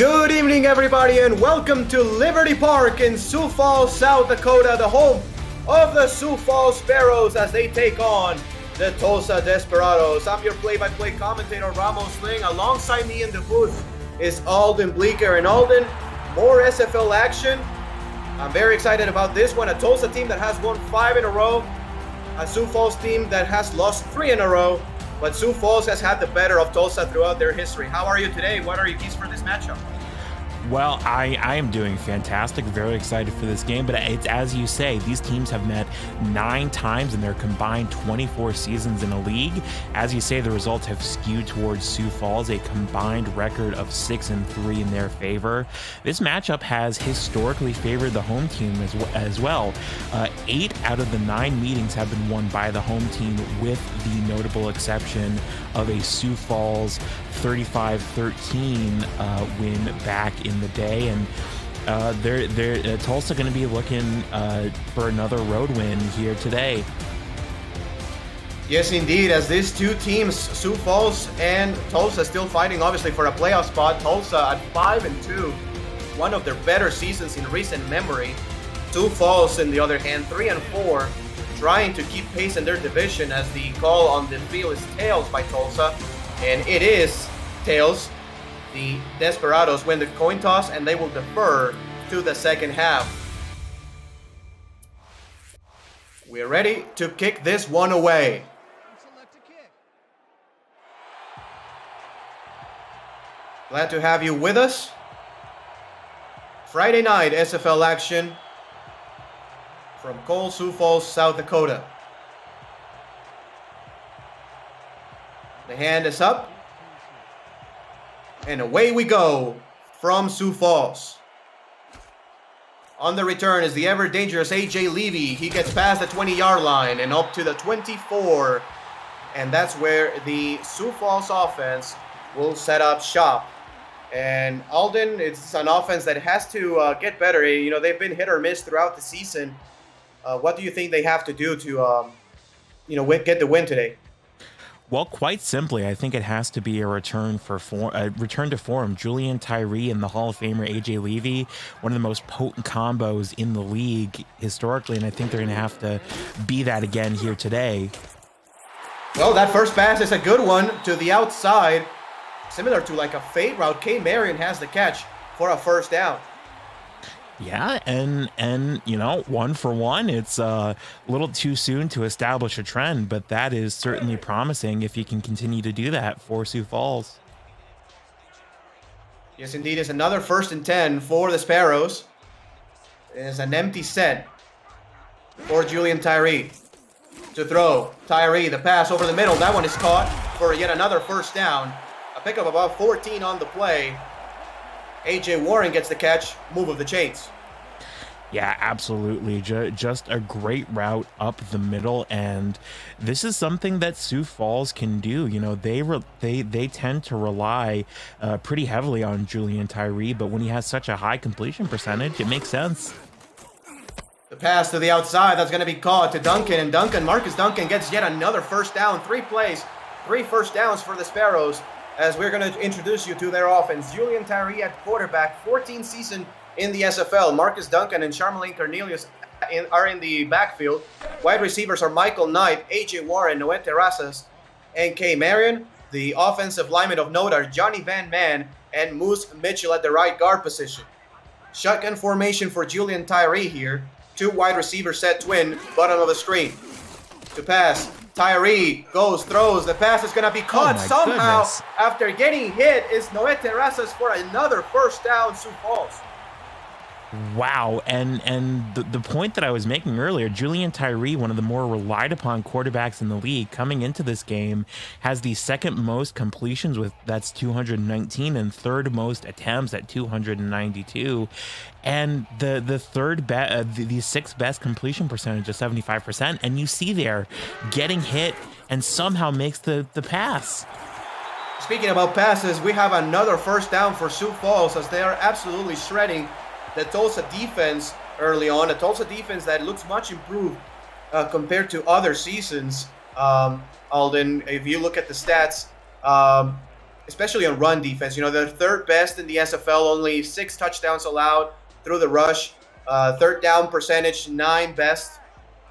Good evening, everybody, and welcome to Liberty Park in Sioux Falls, South Dakota, the home of the Sioux Falls Sparrows as they take on the Tulsa Desperados. I'm your play-by-play commentator, Ramos Ling. Alongside me in the booth is Alden Bleeker. And Alden, more SFL action. I'm very excited about this one. A Tulsa team that has won 5 in a row. A Sioux Falls team that has lost 3 in a row. But Sioux Falls has had the better of Tulsa throughout their history. How are you today? What are your keys for this matchup? Well, I am doing fantastic, very excited for this game, but it's as you say, these teams have met 9 times in their combined 24 seasons in a league. As you say, the results have skewed towards Sioux Falls, a combined record of 6-3 in their favor. This matchup has historically favored the home team as well. 8 out of the 9 meetings have been won by the home team, with the notable exception of a Sioux Falls 35-13 win back in the day, and they're Tulsa going to be looking for another road win here today. Yes, indeed, as these two teams, Sioux Falls and Tulsa, still fighting obviously for a playoff spot. Tulsa at 5-2, one of their better seasons in recent memory. Sioux Falls, on the other hand, 3-4, trying to keep pace in their division, as the call on the field is tails by Tulsa, and it is tails. The Desperados win the coin toss, and they will defer to the second half. We're ready to kick this one away. Glad to have you with us. Friday night SFL action from Cole, Sioux Falls, South Dakota. The hand is up. And away we go from Sioux Falls. On the return is the ever-dangerous AJ Levy. He gets past the 20-yard line and up to the 24. And that's where the Sioux Falls offense will set up shop. And Alden, it's an offense that has to get better. You know, they've been hit or miss throughout the season. What do you think they have to do to, get the win today? Well, quite simply, I think it has to be a return to form. Julian Tyree and the Hall of Famer AJ Levy, one of the most potent combos in the league historically, and I think they're going to have to be that again here today. Well, that first pass is a good one to the outside, similar to like a fade route. K. Marion has the catch for a first down. Yeah, and you know, 1 for 1, it's a little too soon to establish a trend, but that is certainly promising if you can continue to do that for Sioux Falls. Yes, indeed, it's another 1st and 10 for the Sparrows. It's an empty set for Julian Tyree to throw. Tyree, the pass over the middle, that one is caught for yet another first down. A pickup of about 14 on the play. AJ Warren gets the catch, move of the chains. Yeah, absolutely. Just a great route up the middle, and this is something that Sioux Falls can do. You know, they tend to rely pretty heavily on Julian Tyree, but when he has such a high completion percentage, it makes sense. The pass to the outside, that's going to be caught to Duncan, and Marcus Duncan gets yet another first down. 3 plays, 3 first downs for the Sparrows, as we're going to introduce you to their offense. Julian Tyree at quarterback, 14th season in the SFL. Marcus Duncan and Charmaline Cornelius are in the backfield. Wide receivers are Michael Knight, AJ Warren, Noe Terrazas, and K. Marion. The offensive linemen of note are Johnny Van Man and Moose Mitchell at the right guard position. Shotgun formation for Julian Tyree here. 2 wide receiver set twin, bottom of the screen. To pass, Tyree goes, throws. The pass is going to be caught somehow. Goodness. After getting hit is Noe Terrazas for another first down, Sioux Falls. Wow, and the point that I was making earlier, Julian Tyree, one of the more relied upon quarterbacks in the league, coming into this game, has the 2nd most completions that's 219, and 3rd most attempts at 292, and the 6th best completion percentage of 75%. And you see there, getting hit and somehow makes the pass. Speaking about passes, we have another first down for Sioux Falls, as they are absolutely shredding the Tulsa defense early on. A Tulsa defense that looks much improved compared to other seasons. Alden, if you look at the stats, especially on run defense. You know, they're third best in the SFL, only 6 touchdowns allowed through the rush. Third down percentage, 9 best.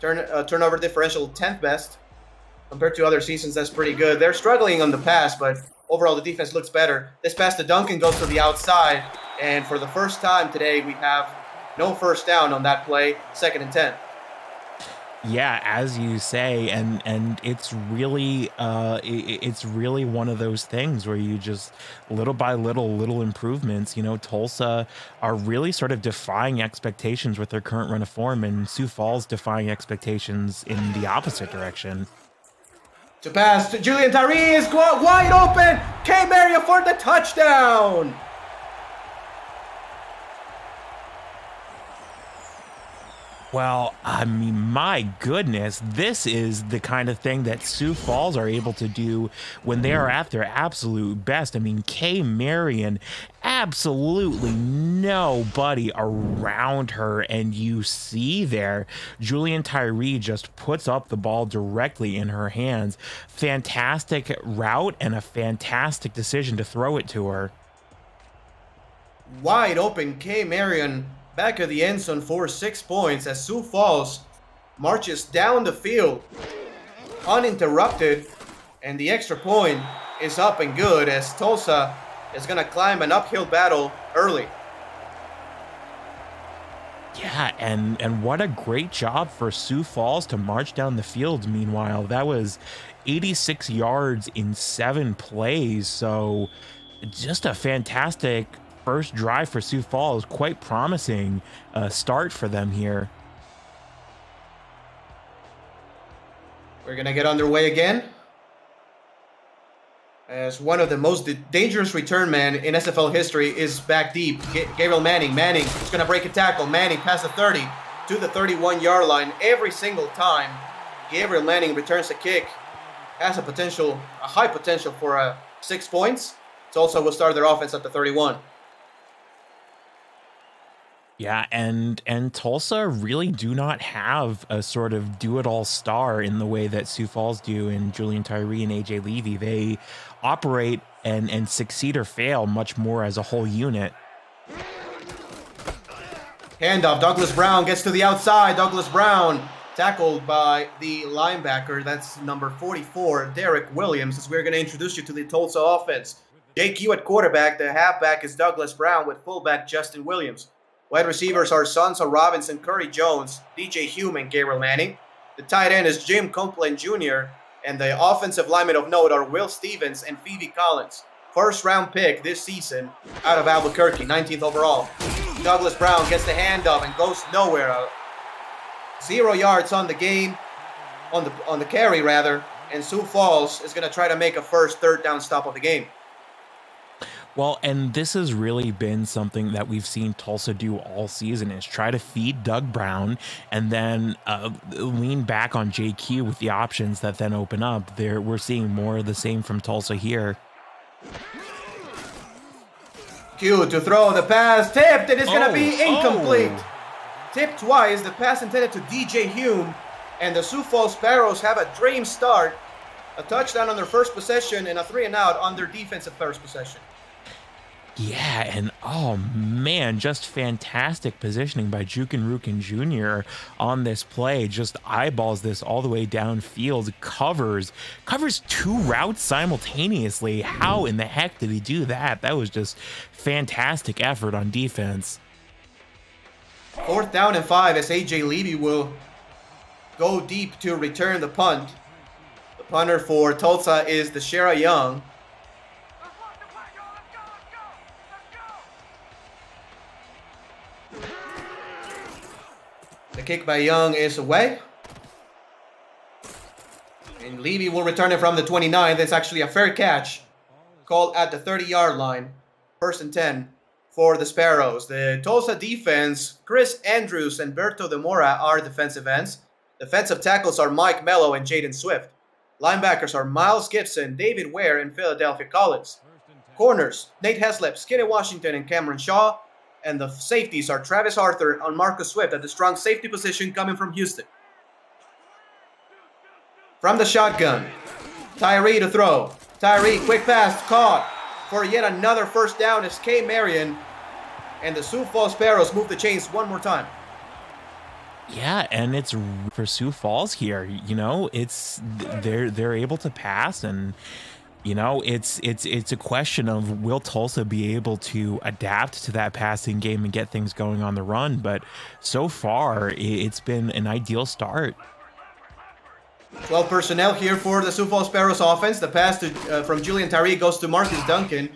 Turnover differential, 10th best. Compared to other seasons, that's pretty good. They're struggling on the pass, but overall the defense looks better. This pass to Duncan goes to the outside, and for the first time today, we have no first down on that play, 2nd and 10. Yeah, as you say, and it's really it's really one of those things where you just little by little improvements. You know, Tulsa are really sort of defying expectations with their current run of form, and Sioux Falls defying expectations in the opposite direction. To pass to Julian Tyree is wide open. K. Maria for the touchdown. Well, I mean, my goodness, this is the kind of thing that Sioux Falls are able to do when they are at their absolute best. I mean, Kay Marion, absolutely nobody around her. And you see there, Julian Tyree just puts up the ball directly in her hands. Fantastic route and a fantastic decision to throw it to her. Wide open, Kay Marion back of the end zone for 6 points as Sioux Falls marches down the field uninterrupted, and the extra point is up and good as Tulsa is going to climb an uphill battle early. Yeah, and what a great job for Sioux Falls to march down the field. Meanwhile, that was 86 yards in 7 plays, so just a fantastic first drive for Sioux Falls. Quite promising start for them here. We're going to get underway again as one of the most dangerous return men in SFL history is back deep. Gabriel Manning. Manning is going to break a tackle. Manning past the 30 to the 31-yard line every single time. Gabriel Manning returns a kick. Has a high potential for 6 points. Tulsa will start their offense at the 31. Yeah, and Tulsa really do not have a sort of do-it-all star in the way that Sioux Falls do in Julian Tyree and AJ Levy. They operate and succeed or fail much more as a whole unit. Handoff, Douglas Brown gets to the outside. Douglas Brown tackled by the linebacker. That's number 44, Derek Williams, as we're going to introduce you to the Tulsa offense. JQ at quarterback. The halfback is Douglas Brown with fullback Justin Williams. Wide receivers are Sonso Robinson, Curry Jones, DJ Hume, and Gabriel Manning. The tight end is Jim Copeland Jr., and the offensive linemen of note are Will Stevens and Phoebe Collins. First round pick this season out of Albuquerque, 19th overall. Douglas Brown gets the handoff and goes nowhere. 0 yards on the game, on the carry rather, and Sioux Falls is going to try to make a first third down stop of the game. Well, and this has really been something that we've seen Tulsa do all season, is try to feed Doug Brown and then lean back on JQ with the options that then open up. We're seeing more of the same from Tulsa here. Q to throw the pass, tipped, it is going to be incomplete. Tipped twice, the pass intended to DJ Hume, and the Sioux Falls Sparrows have a dream start. A touchdown on their first possession and a 3-and-out on their defensive first possession. Yeah, and oh man, just fantastic positioning by Jukin Rukin Jr. on this play. Just eyeballs this all the way downfield, covers 2 routes simultaneously. How in the heck did he do that? That was just fantastic effort on defense. 4th down and 5 as AJ Levy will go deep to return the punt. The punter for Tulsa is Deshara Young. The kick by Young is away. And Levy will return it from the 29. That's actually a fair catch. Called at the 30-yard line. 1st and 10 for the Sparrows. The Tulsa defense, Chris Andrews and Berto De Mora are defensive ends. Defensive tackles are Mike Mello and Jaden Swift. Linebackers are Miles Gibson, David Ware, and Philadelphia Collins. Corners, Nate Heslip, Skinny Washington, and Cameron Shaw. And the safeties are Travis Arthur and Marcus Swift at the strong safety position coming from Houston. From the shotgun, Tyree to throw. Tyree, quick pass, caught. for yet another first down as K. Marion and the Sioux Falls Sparrows move the chains one more time. Yeah, and it's for Sioux Falls here. You know, it's they're able to pass, and you know, it's a question of will Tulsa be able to adapt to that passing game and get things going on the run. But so far, it's been an ideal start. 12 personnel here for the Sioux Falls Sparrows offense. The pass from Julian Tyree goes to Marcus Duncan.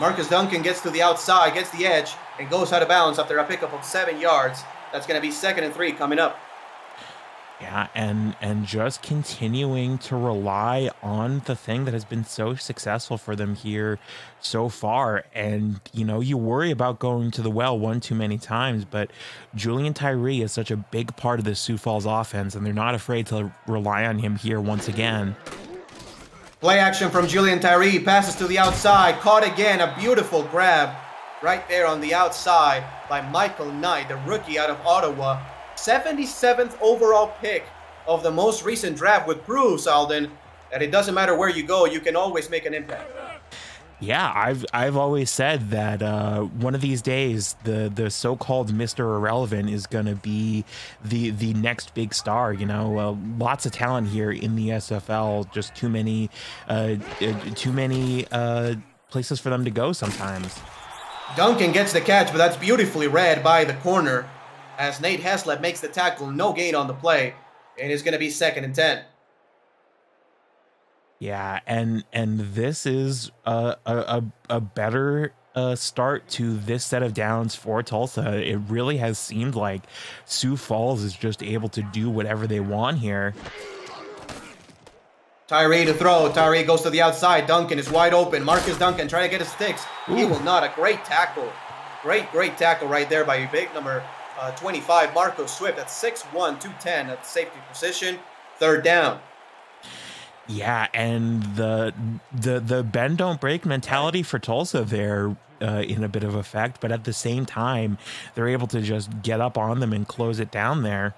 Marcus Duncan gets to the outside, gets the edge, and goes out of bounds after a pickup of 7 yards. That's going to be 2nd and 3 coming up. Yeah, and just continuing to rely on the thing that has been so successful for them here so far. And, you know, you worry about going to the well one too many times, but Julian Tyree is such a big part of the Sioux Falls offense, and they're not afraid to rely on him here once again. Play action from Julian Tyree, passes to the outside, caught again, a beautiful grab right there on the outside by Michael Knight, the rookie out of Ottawa. 77th overall pick of the most recent draft, which proves, Alden, that it doesn't matter where you go, you can always make an impact. Yeah, I've always said that one of these days the so-called Mr. Irrelevant is going to be the next big star. You know, lots of talent here in the SFL, just too many places for them to go sometimes. Duncan gets the catch, but that's beautifully read by the corner as Nate Heslop makes the tackle, no gain on the play, and it's going to be 2nd and 10. Yeah, and this is a better start to this set of downs for Tulsa. It really has seemed like Sioux Falls is just able to do whatever they want here. Tyree to throw. Tyree goes to the outside. Duncan is wide open. Marcus Duncan trying to get his sticks. Ooh. He will not. A great tackle. Great tackle right there by big number 25, Marco Swift. That's 6'1", 210 at safety position. 3rd down. Yeah, and the bend don't break mentality for Tulsa there in a bit of effect, but at the same time, they're able to just get up on them and close it down there.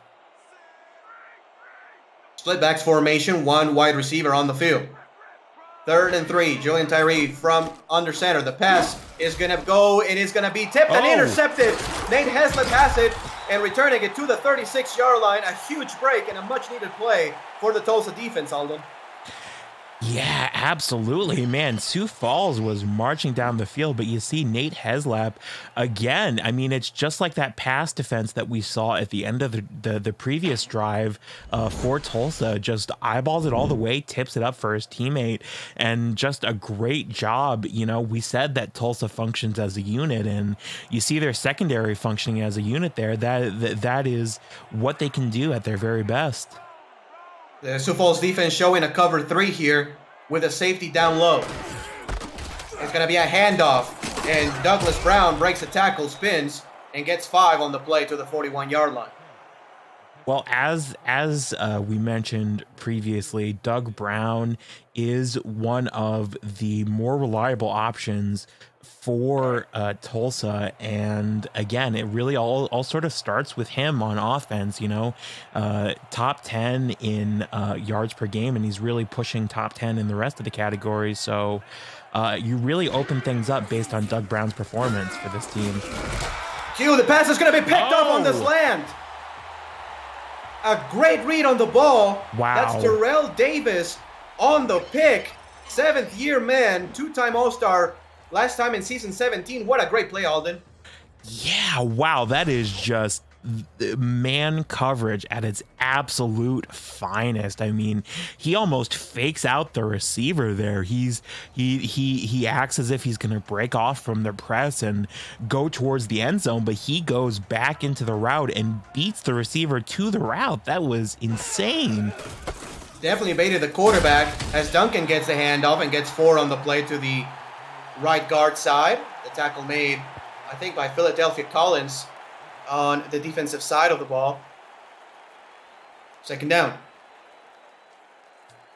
Split backs formation, 1 wide receiver on the field. 3rd and 3, Julian Tyree from under center. The pass is going to go, it is going to be tipped and intercepted. Nate Heslop has it and returning it to the 36-yard line. A huge break and a much-needed play for the Tulsa defense, Alden. Yeah, absolutely, man. Sioux Falls was marching down the field, but you see Nate Heslop again. I mean, it's just like that pass defense that we saw at the end of the previous drive for Tulsa. Just eyeballs it all the way, tips it up for his teammate, and just a great job. You know, we said that Tulsa functions as a unit, and you see their secondary functioning as a unit there. That is what they can do at their very best. The Sioux Falls defense showing a cover 3 here with a safety down low. It's going to be a handoff, and Douglas Brown breaks a tackle, spins, and gets 5 on the play to the 41-yard line. Well, as we mentioned previously, Doug Brown is one of the more reliable options for Tulsa, and again, it really all sort of starts with him on offense. You know, top 10 in yards per game, and he's really pushing top 10 in the rest of the categories. So you really open things up based on Doug Brown's performance for this team. Q, the pass is going to be picked up on the slant. A great read on the ball. Wow. That's Terrell Davis on the pick. 7th-year man, 2-time All-Star. Last time in season 17. What a great play, Alden. Yeah, wow, that is just man coverage at its absolute finest. I mean, he almost fakes out the receiver there. He acts as if he's going to break off from the press and go towards the end zone, but he goes back into the route and beats the receiver to the route. That was insane. Definitely baited the quarterback as Duncan gets the handoff and gets 4 on the play to the right guard side. The tackle made, I think, by Philadelphia Collins on the defensive side of the ball. 2nd down.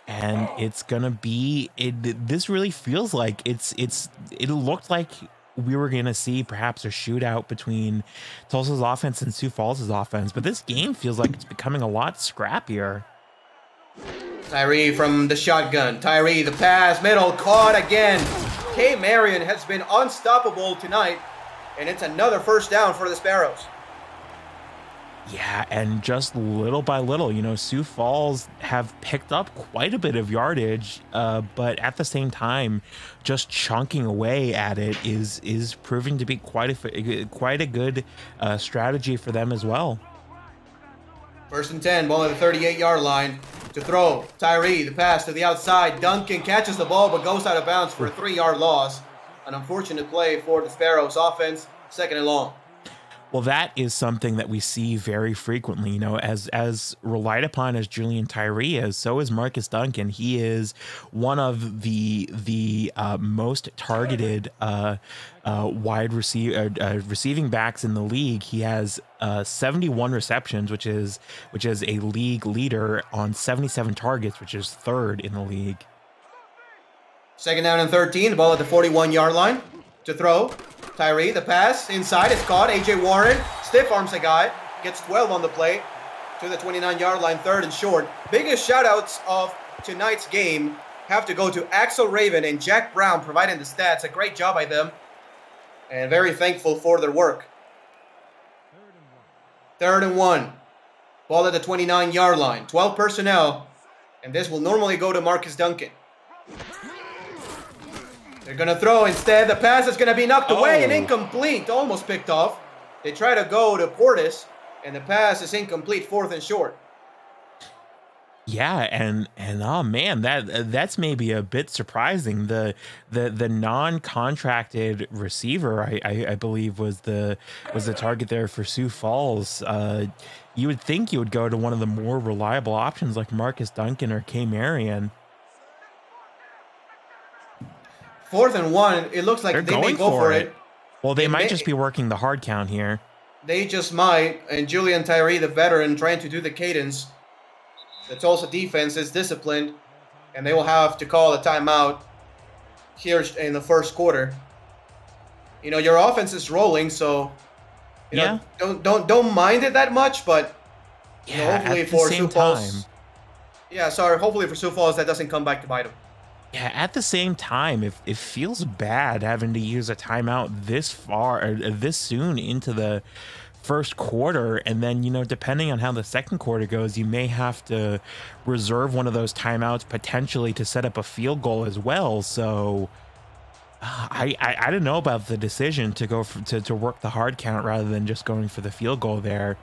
And it's gonna be this really feels like it looked like we were gonna see perhaps a shootout between Tulsa's offense and Sioux Falls' offense, but this game feels like it's becoming a lot scrappier. Tyree from the shotgun. Tyree, the pass, middle, caught again K. Marion has been unstoppable tonight, and it's another first down for the Sparrows. Yeah, and just little by little, Sioux Falls have picked up quite a bit of yardage, but at the same time, just chunking away at it is proving to be quite a good strategy for them as well. 1st and 10, ball at the 38-yard line. To throw, Tyree, the pass to the outside. Duncan catches the ball but goes out of bounds for a 3-yard loss. An unfortunate play for the Sparrows offense, 2nd and long. Well, that is something that we see very frequently, as relied upon as Julian Tyree is, so is Marcus Duncan. He is one of the most targeted receiving backs in the league. He has 71 receptions, which is a league leader on 77 targets, which is 3rd in the league. 2nd down and 13, the ball at the 41-yard line. To throw, Tyree, the pass, inside, it's caught. A.J. Warren stiff arms a guy, gets 12 on the play to the 29-yard line, 3rd and short. Biggest shout-outs of tonight's game have to go to Axel Raven and Jack Brown providing the stats. A great job by them, and very thankful for their work. 3rd and 1, ball at the 29-yard line, 12 personnel, and this will normally go to Marcus Duncan. They're going to throw instead. The pass is going to be knocked away and incomplete. Almost picked off. They try to go to Portis, and the pass is incomplete, 4th and short. Yeah, and oh man, that's maybe a bit surprising. The non-contracted receiver, I believe, was the target there for Sioux Falls. You would think you would go to one of the more reliable options like Marcus Duncan or K. Marion. 4th and 1, it looks like they may go for it. Well, they might just be working the hard count here. They just might, and Julian Tyree, the veteran, trying to do the cadence. The Tulsa defense is disciplined, and they will have to call a timeout here in the 1st quarter. Your offense is rolling, so don't mind it that much, but hopefully for Sioux Falls. Hopefully for Sioux Falls that doesn't come back to bite them. Yeah, at the same time, it feels bad having to use a timeout this far, or this soon into the 1st quarter, and then depending on how the 2nd quarter goes, you may have to reserve one of those timeouts potentially to set up a field goal as well. So I don't know about the decision to go to work the hard count rather than just going for the field goal there.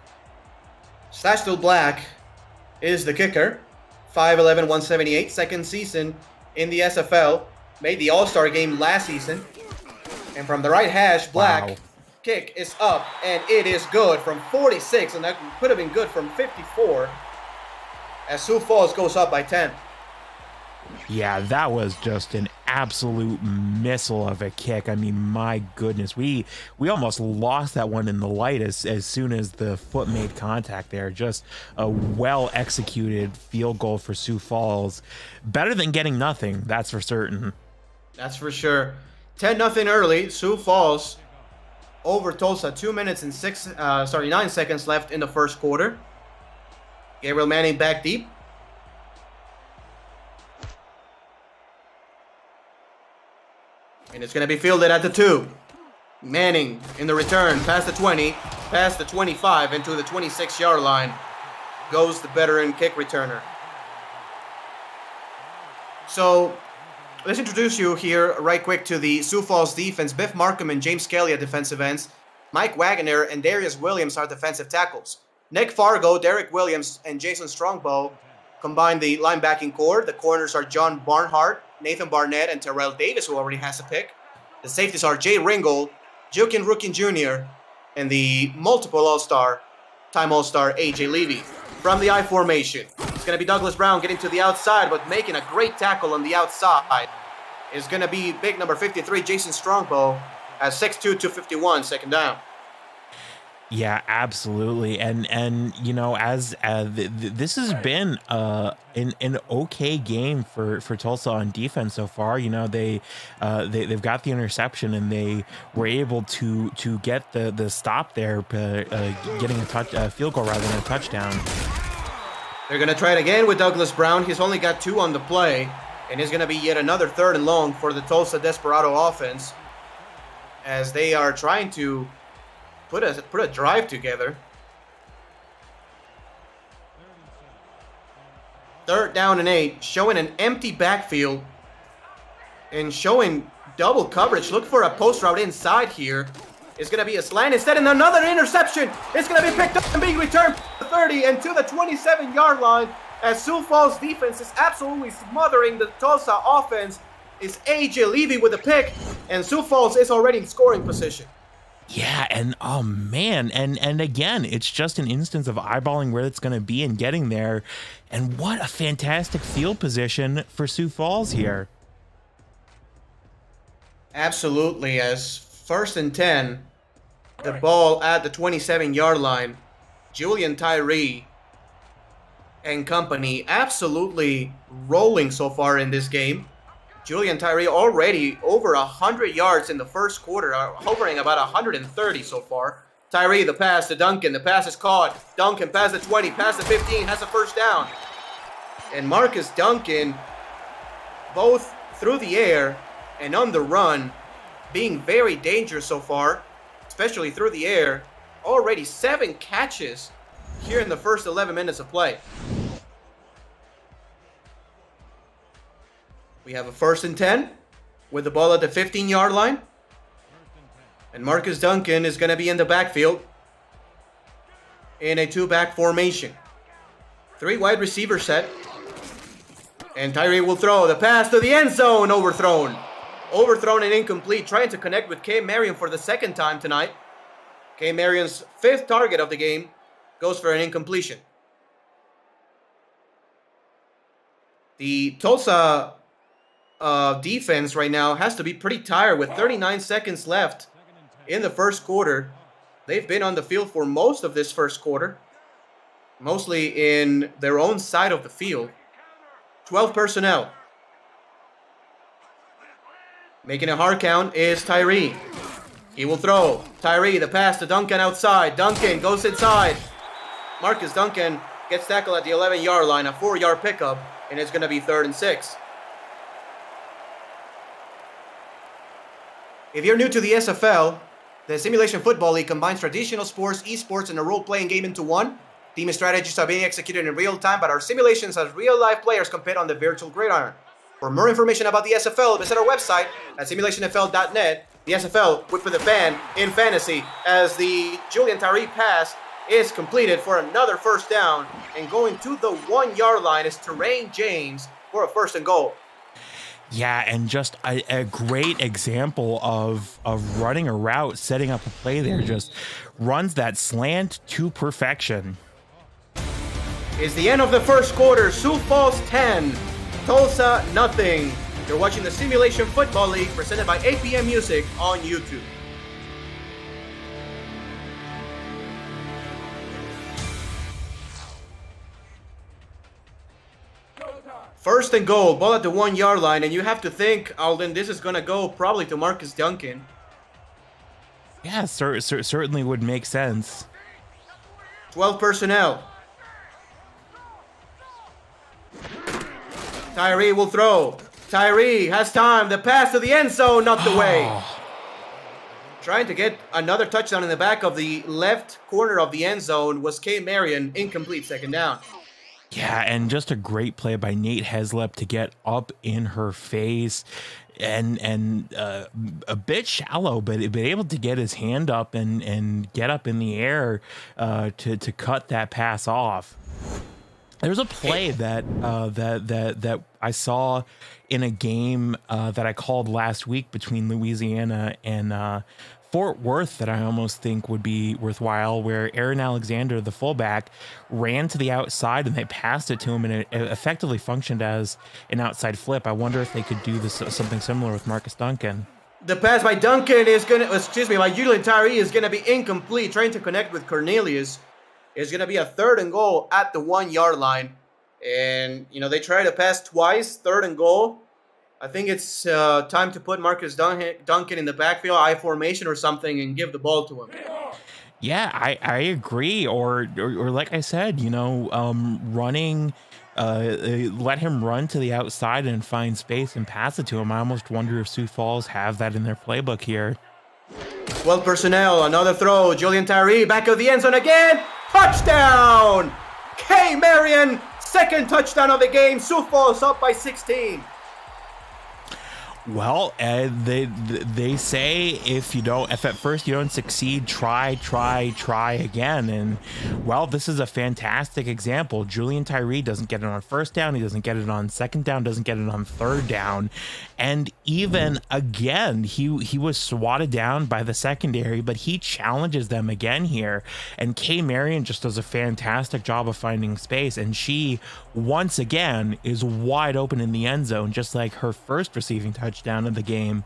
Slashdale Black is the kicker, 5'11", 178, 2nd season in the SFL, made the All-Star game last season. And from the right hash, Black kick is up, and it is good from 46, and that could have been good from 54, as Sioux Falls goes up by 10. Yeah, that was just an absolute missile of a kick. I mean, my goodness, we almost lost that one in the light as soon as the foot made contact there. Just a well-executed field goal for Sioux Falls. Better than getting nothing, that's for certain. That's for sure. 10-0 early. Sioux Falls over Tulsa. 2 minutes and 9 seconds left in the 1st quarter. Gabriel Manning back deep. And it's going to be fielded at the 2. Manning in the return, past the 20, past the 25, into the 26-yard line. Goes the veteran kick returner. So, let's introduce you here right quick to the Sioux Falls defense. Biff Markham and James Kelly at defensive ends. Mike Wagner and Darius Williams are defensive tackles. Nick Fargo, Derek Williams, and Jason Strongbow combine the linebacking core. The corners are John Barnhart, Nathan Barnett, and Terrell Davis, who already has a pick. The safeties are Jay Ringgold, Jukin Rookin Jr., and the multiple All-Star, time All-Star A.J. Levy. From the I formation, it's going to be Douglas Brown getting to the outside, but making a great tackle on the outside is going to be big number 53, Jason Strongbow, at 6'2", 251, 2nd down. Yeah, absolutely, and as this has been an okay game for Tulsa on defense so far. They've got the interception and they were able to get the stop there, getting a field goal rather than a touchdown. They're gonna try it again with Douglas Brown. He's only got 2 on the play, And it's going to be yet another 3rd and long for the Tulsa Desperado offense as they are trying to put a drive together. 3rd down and 8, showing an empty backfield and showing double coverage. Look for a post route inside here. It's going to be a slant instead, and another interception. It's going to be picked up and being returned to the 30 and to the 27-yard line as Sioux Falls defense is absolutely smothering the Tulsa offense. Is A.J. Levy with a pick, and Sioux Falls is already in scoring position. Yeah, and oh man, and again, it's just an instance of eyeballing where it's going to be and getting there. And what a fantastic field position for Sioux Falls here. Absolutely, as 1st and 10, the ball at the 27-yard line. Julian Tyree and company absolutely rolling so far in this game. Julian Tyree already over 100 yards in the first quarter, hovering about 130 so far. Tyree, the pass to Duncan. The pass is caught. Duncan past the 20, past the 15, has a 1st down. And Marcus Duncan, both through the air and on the run, being very dangerous so far, especially through the air. Already 7 catches here in the first 11 minutes of play. We have a 1st and 10 with the ball at the 15-yard line. And Marcus Duncan is going to be in the backfield in a 2-back formation. 3 wide receiver set. And Tyree will throw the pass to the end zone, overthrown. Overthrown and incomplete, trying to connect with K. Marion for the 2nd time tonight. K. Marion's 5th target of the game goes for an incompletion. The Tulsa defense right now has to be pretty tired with 39 seconds left in the first quarter. They've been on the field for most of this first quarter, mostly in their own side of the field. 12 personnel. Making a hard count is Tyree. He will throw. Tyree, the pass to Duncan outside. Duncan goes inside. Marcus Duncan gets tackled at the 11-yard line, a 4-yard pickup, and it's going to be 3rd and 6. If you're new to the SFL, the Simulation Football League combines traditional sports, esports, and a role-playing game into one. Team strategies are being executed in real time, but our simulations as real-life players compete on the virtual gridiron. For more information about the SFL, visit our website at simulationfl.net. The SFL, whip for the fan in fantasy, as the Julian Tyree pass is completed for another 1st down, and going to the 1-yard line is Terrain James for a 1st and goal. Yeah, and just a great example of running a route, setting up a play there, just runs that slant to perfection. Is the end of the first quarter. Sioux Falls 10, Tulsa nothing. You're watching the Simulation Football League presented by APM Music on YouTube. First and goal, ball at the 1-yard line, and you have to think, Alden, this is going to go probably to Marcus Duncan. Yeah, certainly would make sense. 12 personnel. Tyree will throw. Tyree has time. The pass to the end zone, not the way. Trying to get another touchdown in the back of the left corner of the end zone was K. Marion, incomplete, 2nd down. Yeah, and just a great play by Nate Heslop to get up in her face and a bit shallow, but able to get his hand up and get up in the air to cut that pass off. There's a play that I saw in a game that I called last week between Louisiana and Fort Worth that I almost think would be worthwhile, where Aaron Alexander, the fullback, ran to the outside and they passed it to him, and it effectively functioned as an outside flip. I wonder if they could do this something similar with Marcus Duncan. The pass by Duncan is by Julian Tyree is gonna be incomplete. Trying to connect with Cornelius. It's gonna be a 3rd and goal at the 1-yard line, and they try to pass twice. 3rd and goal. I think it's time to put Marcus Duncan in the backfield, I formation or something, and give the ball to him. Yeah, I agree. Or like I said, running let him run to the outside and find space and pass it to him. I almost wonder if Sioux Falls have that in their playbook here. 12 personnel, another throw. Julian Tyree back of the end zone again. Touchdown! K. Marion, second touchdown of the game. Sioux Falls up by 16. Well, they say if at first you don't succeed, try again. And well, this is a fantastic example. Julian Tyree doesn't get it on first down. He doesn't get it on second down, doesn't get it on third down. And even again, he was swatted down by the secondary, but he challenges them again here. And Kay Marion just does a fantastic job of finding space. And she, once again, is wide open in the end zone, just like her first receiving touchdown of the game.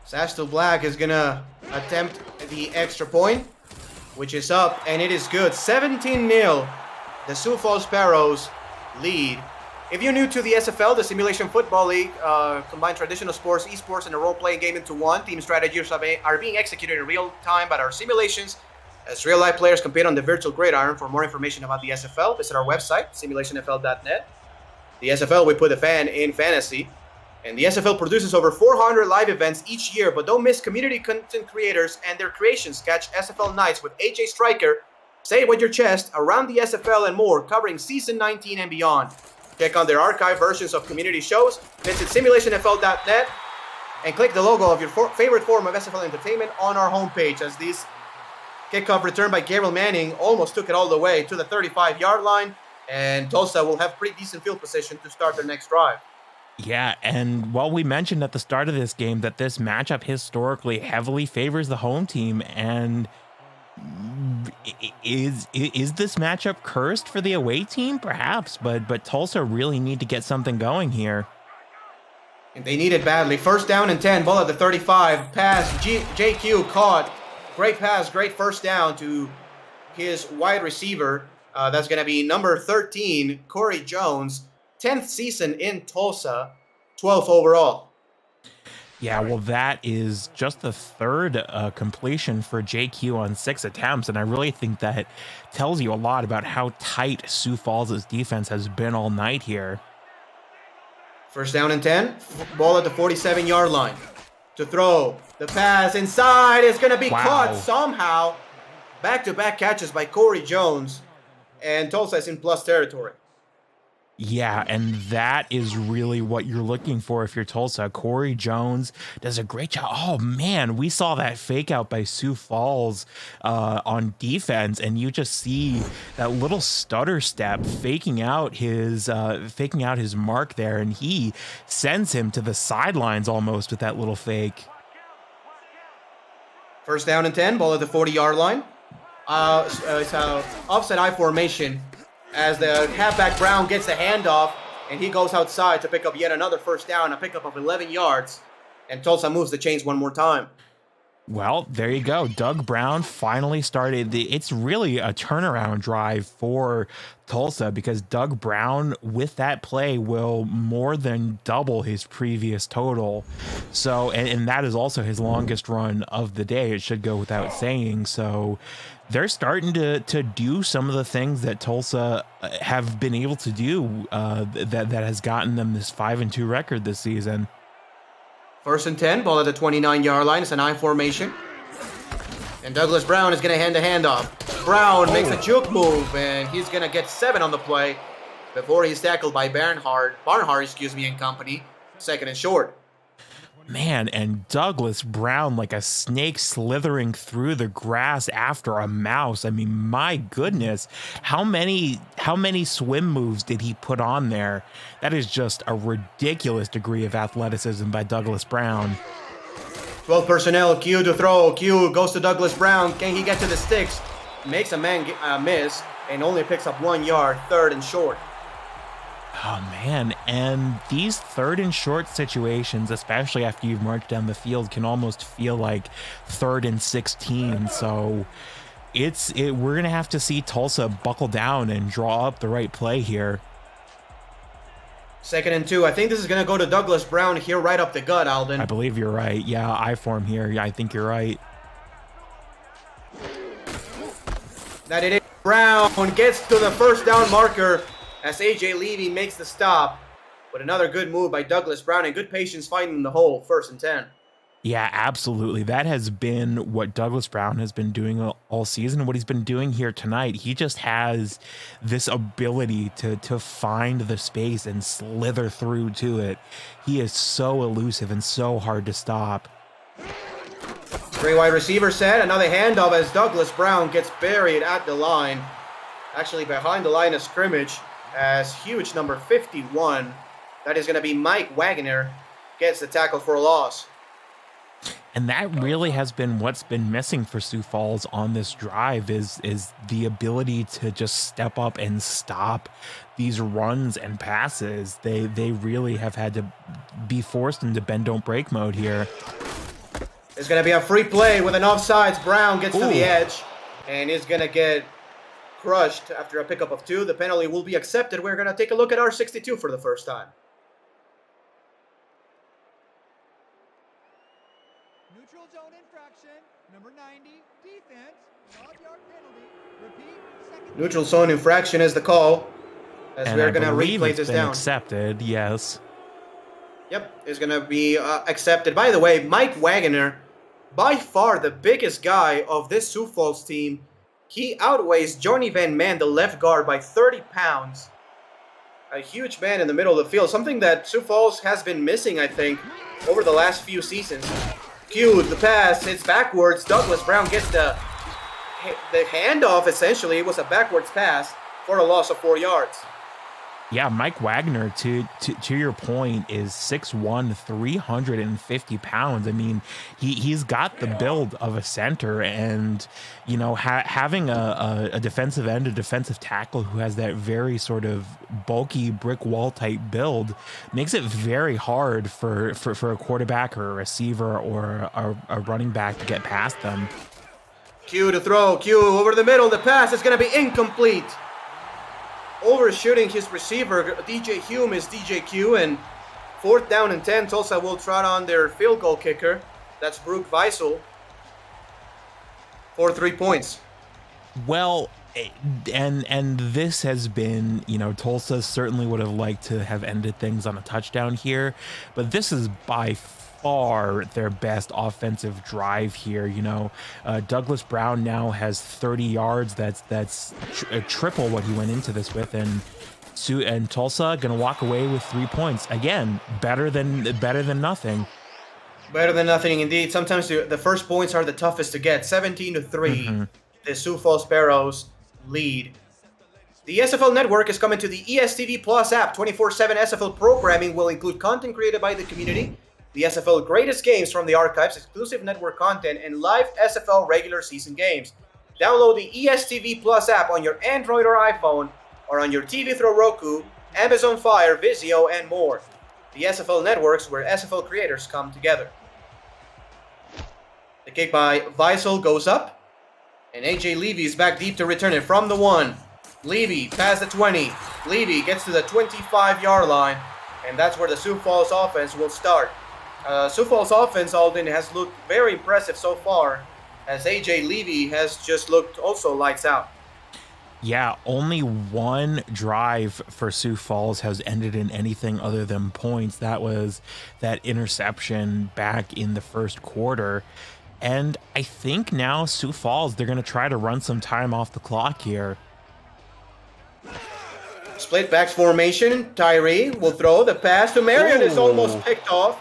Sashto Black is gonna attempt the extra point, which is up, and it is good. 17-0. The Sioux Falls Sparrows lead. If you're new to the SFL, the Simulation Football League, combine traditional sports, esports, and a role-playing game into one. Team strategies are being executed in real time by our simulations as real-life players compete on the virtual gridiron. For more information about the SFL, visit our website, simulationfl.net. The SFL, we put a fan in fantasy. And the SFL produces over 400 live events each year, but don't miss community content creators and their creations. Catch SFL Nights with AJ Stryker, Say It With Your Chest, Around the SFL, and more, covering Season 19 and beyond. Check out their archive versions of community shows. Visit simulationfl.net and click the logo of your favorite form of SFL entertainment on our homepage, as this kickoff return by Gabriel Manning almost took it all the way to the 35-yard line, and Tulsa will have pretty decent field position to start their next drive. Yeah, and while we mentioned at the start of this game that this matchup historically heavily favors the home team, and is this matchup cursed for the away team? Perhaps, but Tulsa really need to get something going here. And they need it badly. First down and 10, ball at the 35. Pass, JQ caught. Great pass, great first down to his wide receiver. That's going to be number 13, Corey Jones. 10th season in Tulsa, 12th overall. Yeah, well, that is just the third completion for JQ on 6 attempts, and I really think that tells you a lot about how tight Sioux Falls' defense has been all night here. First down and 10, ball at the 47-yard line. To throw, the pass inside is going to be caught somehow. Back-to-back catches by Corey Jones, and Tulsa is in plus territory. Yeah, and that is really what you're looking for if you're Tulsa. Corey Jones does a great job. Oh, man, we saw that fake out by Sioux Falls on defense, and you just see that little stutter step faking out his mark there, and he sends him to the sidelines almost with that little fake. First down and 10, ball at the 40-yard line. It's an offset I formation, as the halfback Brown gets the handoff, and he goes outside to pick up yet another first down, a pickup of 11 yards, and Tulsa moves the chains one more time. Well, there you go. Doug Brown finally started. It's really a turnaround drive for Tulsa, because Doug Brown with that play will more than double his previous total. So, and that is also his longest run of the day. It should go without saying. So they're starting to do some of the things that Tulsa have been able to do that has gotten them this 5-2 record this season. First and 10, ball at the 29-yard line. It's an I formation. And Douglas Brown is going to hand the handoff. Brown makes a juke move, and he's going to get 7 on the play before he's tackled by Barnhart, and company. Second and short. Man, and Douglas Brown like a snake slithering through the grass after a mouse. I mean, my goodness, how many swim moves did he put on there? That is just a ridiculous degree of athleticism by Douglas Brown. 12 personnel, Q to throw. Q goes to Douglas Brown. Can he get to the sticks? Makes a man miss and only picks up 1 yard, third and short. Oh, man, and these third and short situations, especially after you've marched down the field, can almost feel like 3rd and 16. So we're going to have to see Tulsa buckle down and draw up the right play here. 2nd and 2. I think this is going to go to Douglas Brown here right up the gut, Alden. I believe you're right. Yeah, I form here. Yeah, I think you're right. That it is. Brown gets to the first down marker as AJ Levy makes the stop. But another good move by Douglas Brown and good patience finding the hole, 1st and 10. Yeah, absolutely. That has been what Douglas Brown has been doing all season. What he's been doing here tonight, he just has this ability to find the space and slither through to it. He is so elusive and so hard to stop. 3 wide receiver set, another handoff as Douglas Brown gets buried at the line. Actually behind the line of scrimmage as huge number 51. That is going to be Mike Wagner gets the tackle for a loss. And that really has been what's been missing for Sioux Falls on this drive is the ability to just step up and stop these runs and passes. They really have had to be forced into bend don't break mode here. It's going to be a free play with an offsides. Brown gets to the edge and is going to get crushed after a pickup of 2. The penalty will be accepted. We're going to take a look at our 62 for the first time. Neutral zone infraction, number 90, defense, 5-yard penalty, repeat, second. Neutral zone infraction is the call as we're going to replay this down. Accepted, yes. Yep, it's going to be accepted. By the way, Mike Wagner, by far the biggest guy of this Sioux Falls team. He outweighs Johnny Van Man, the left guard, by 30 pounds. A huge man in the middle of the field, something that Sioux Falls has been missing, I think, over the last few seasons. Cued, the pass hits backwards. Douglas Brown gets the handoff, essentially. It was a backwards pass for a loss of 4 yards. Yeah, Mike Wagner, to your point, is 6'1", 350 pounds. I mean, he's got the build of a center, and you know, having a defensive end, a defensive tackle who has that very sort of bulky brick wall type build makes it very hard for a quarterback or a receiver or a running back to get past them. Q to throw, Q over the middle. The pass is going to be incomplete. Overshooting his receiver, DJ Hume is DJ Q, and 4th down and 10. Tulsa will trot on their field goal kicker. That's Brooke Weissel for 3 points. Well, and this has been, you know, Tulsa certainly would have liked to have ended things on a touchdown here, but this is by far their best offensive drive here. You know, Douglas Brown now has 30 yards. That's triple what he went into this with, and Tulsa gonna walk away with 3 points. Again, better than nothing. Better than nothing indeed. Sometimes the first points are the toughest to get. 17-3, the Sioux Falls Sparrows lead. The SFL network is coming to the ESTV Plus app. 24/7 SFL programming will include content created by the community, the SFL greatest games from the archives, exclusive network content, and live SFL regular season games. Download the ESTV Plus app on your Android or iPhone, or on your TV through Roku, Amazon Fire, Vizio, and more. The SFL networks where SFL creators come together. The kick by Weissel goes up, and AJ Levy is back deep to return it from the 1. Levy past the 20. Levy gets to the 25-yard line, and that's where the Sioux Falls offense will start. Sioux Falls offense, Alden, has looked very impressive so far, as AJ Levy has just looked also lights out. Yeah, only one drive for Sioux Falls has ended in anything other than points. That was that interception back in the first quarter. And I think now Sioux Falls, they're going to try to run some time off the clock here. Split backs formation. Tyree will throw the pass to Marion. It's almost picked off.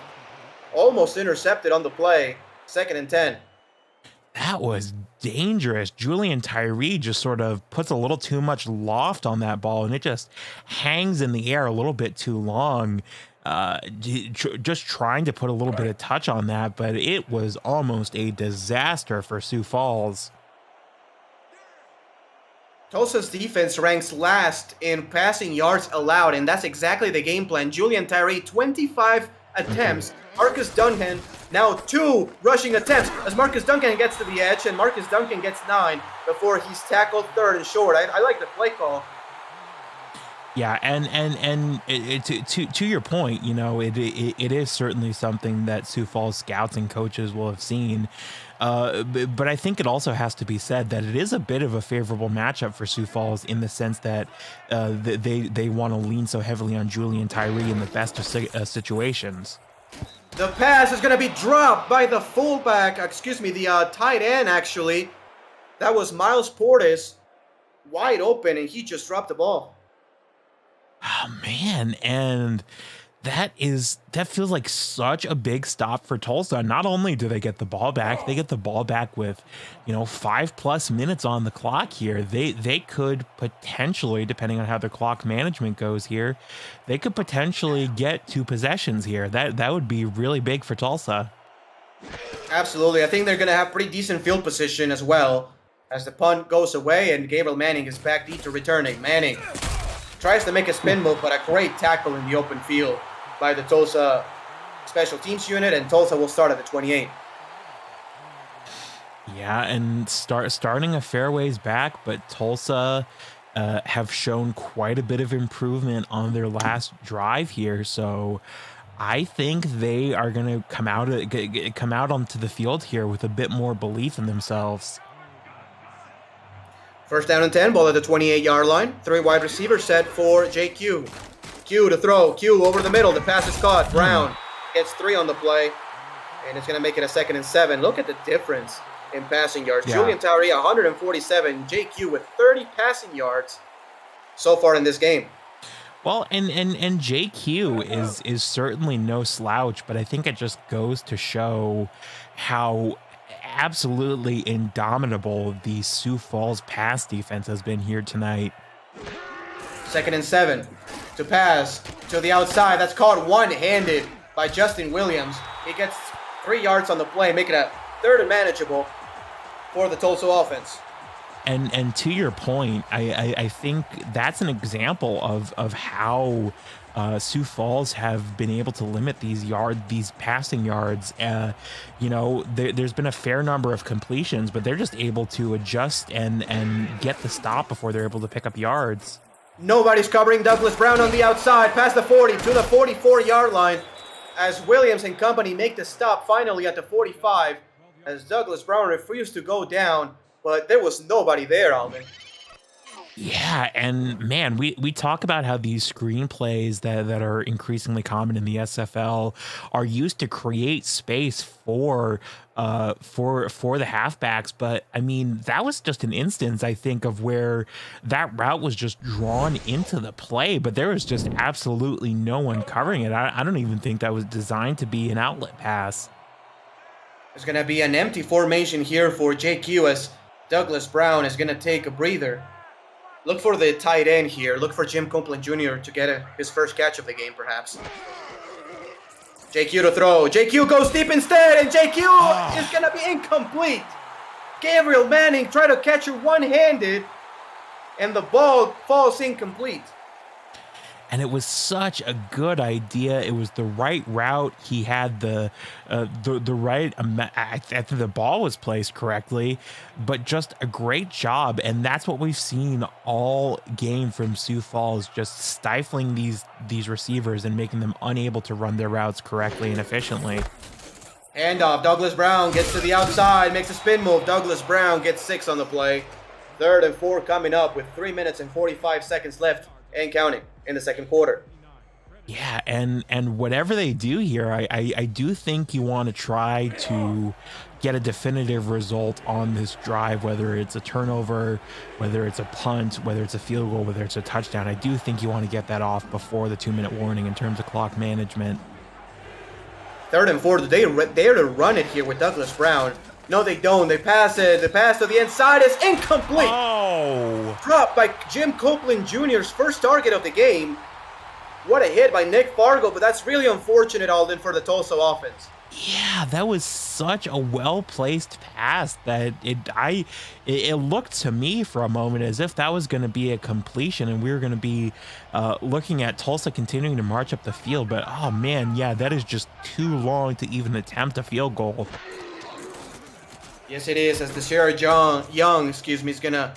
Almost intercepted on the play. 2nd and 10. That was dangerous. Julian Tyree just sort of puts a little too much loft on that ball, and it just hangs in the air a little bit too long. Just trying to put a little bit of touch on that, but it was almost a disaster for Sioux Falls. Tulsa's defense ranks last in passing yards allowed, and that's exactly the game plan. Julian Tyree, 25 attempts. Marcus Duncan, now 2 rushing attempts as Marcus Duncan gets to the edge, and Marcus Duncan gets 9 before he's tackled 3rd and short. I like the play call. Yeah, to your point, you know, it is certainly something that Sioux Falls scouts and coaches will have seen. But I think it also has to be said that it is a bit of a favorable matchup for Sioux Falls in the sense that they want to lean so heavily on Julian Tyree in the best of situations. The pass is going to be dropped by the fullback, excuse me, the tight end, actually. That was Miles Portis, wide open, and he just dropped the ball. Oh man, and that feels like such a big stop for Tulsa. Not only do they get the ball back, they get the ball back with, you know, 5+ minutes on the clock here. They could potentially, depending on how their clock management goes here, they could potentially get 2 possessions here. That would be really big for Tulsa. Absolutely. I think they're going to have pretty decent field position as well as the punt goes away and Gabriel Manning is back deep to returning. Manning tries to make a spin move, but a great tackle in the open field by the Tulsa special teams unit, and Tulsa will start at the 28. Yeah, and starting a fair ways back, but Tulsa have shown quite a bit of improvement on their last drive here, so I think they are going to come out onto the field here with a bit more belief in themselves. First down and 10, ball at the 28-yard line. 3 wide receivers set for JQ. Q to throw. Q over the middle. The pass is caught. Brown gets 3 on the play, and it's going to make it a 2nd and 7. Look at the difference in passing yards. Yeah. Julian Tyree, 147. JQ with 30 passing yards so far in this game. Well, and JQ is certainly no slouch, but I think it just goes to show how absolutely indomitable the Sioux Falls pass defense has been here tonight. 2nd and 7 to pass to the outside. That's caught one-handed by Justin Williams. He gets 3 yards on the play, making it 3rd and manageable for the Tulsa offense. And to your point, I think that's an example of how Sioux Falls have been able to limit these passing yards. You know, there's been a fair number of completions, but they're just able to adjust and get the stop before they're able to pick up yards. Nobody's covering Douglas Brown on the outside, past the 40 to the 44-yard line, as Williams and company make the stop finally at the 45, as Douglas Brown refused to go down. But there was nobody there, Alvin. Yeah, and man, we talk about how these screenplays that are increasingly common in the SFL are used to create space for the halfbacks, but I mean that was just an instance, I think, of where that route was just drawn into the play, but there was just absolutely no one covering it. I don't even think that was designed to be an outlet pass. There's gonna be an empty formation here for JQ as Douglas Brown is going to take a breather. Look for the tight end here. Look for Jim Copeland Jr. to get his first catch of the game, perhaps. JQ to throw. JQ goes deep instead, and JQ is going to be incomplete. Gabriel Manning tried to catch it one-handed, and the ball falls incomplete. And it was such a good idea. It was the right route. He had the right. I think the ball was placed correctly, but just a great job. And that's what we've seen all game from Sioux Falls, just stifling these receivers and making them unable to run their routes correctly and efficiently. Handoff. Douglas Brown gets to the outside, makes a spin move. Douglas Brown gets 6 on the play. 3rd and 4 coming up with 3 minutes and 45 seconds left and counting in the second quarter. Yeah, and whatever they do here, I do think you want to try to get a definitive result on this drive, whether it's a turnover, whether it's a punt, whether it's a field goal, whether it's a touchdown. I do think you want to get that off before the 2-minute warning in terms of clock management. 3rd and 4, they dare to run it here with Douglas Brown. No, they don't. They pass it. The pass to the inside is incomplete. Oh! Dropped by Jim Copeland Jr.'s first target of the game. What a hit by Nick Fargo, but that's really unfortunate, Alden, for the Tulsa offense. Yeah, that was such a well-placed pass that it looked to me for a moment as if that was going to be a completion and we were going to be looking at Tulsa continuing to march up the field. But, oh, man, yeah, that is just too long to even attempt a field goal. Yes, it is, as the Sierra Young, is going to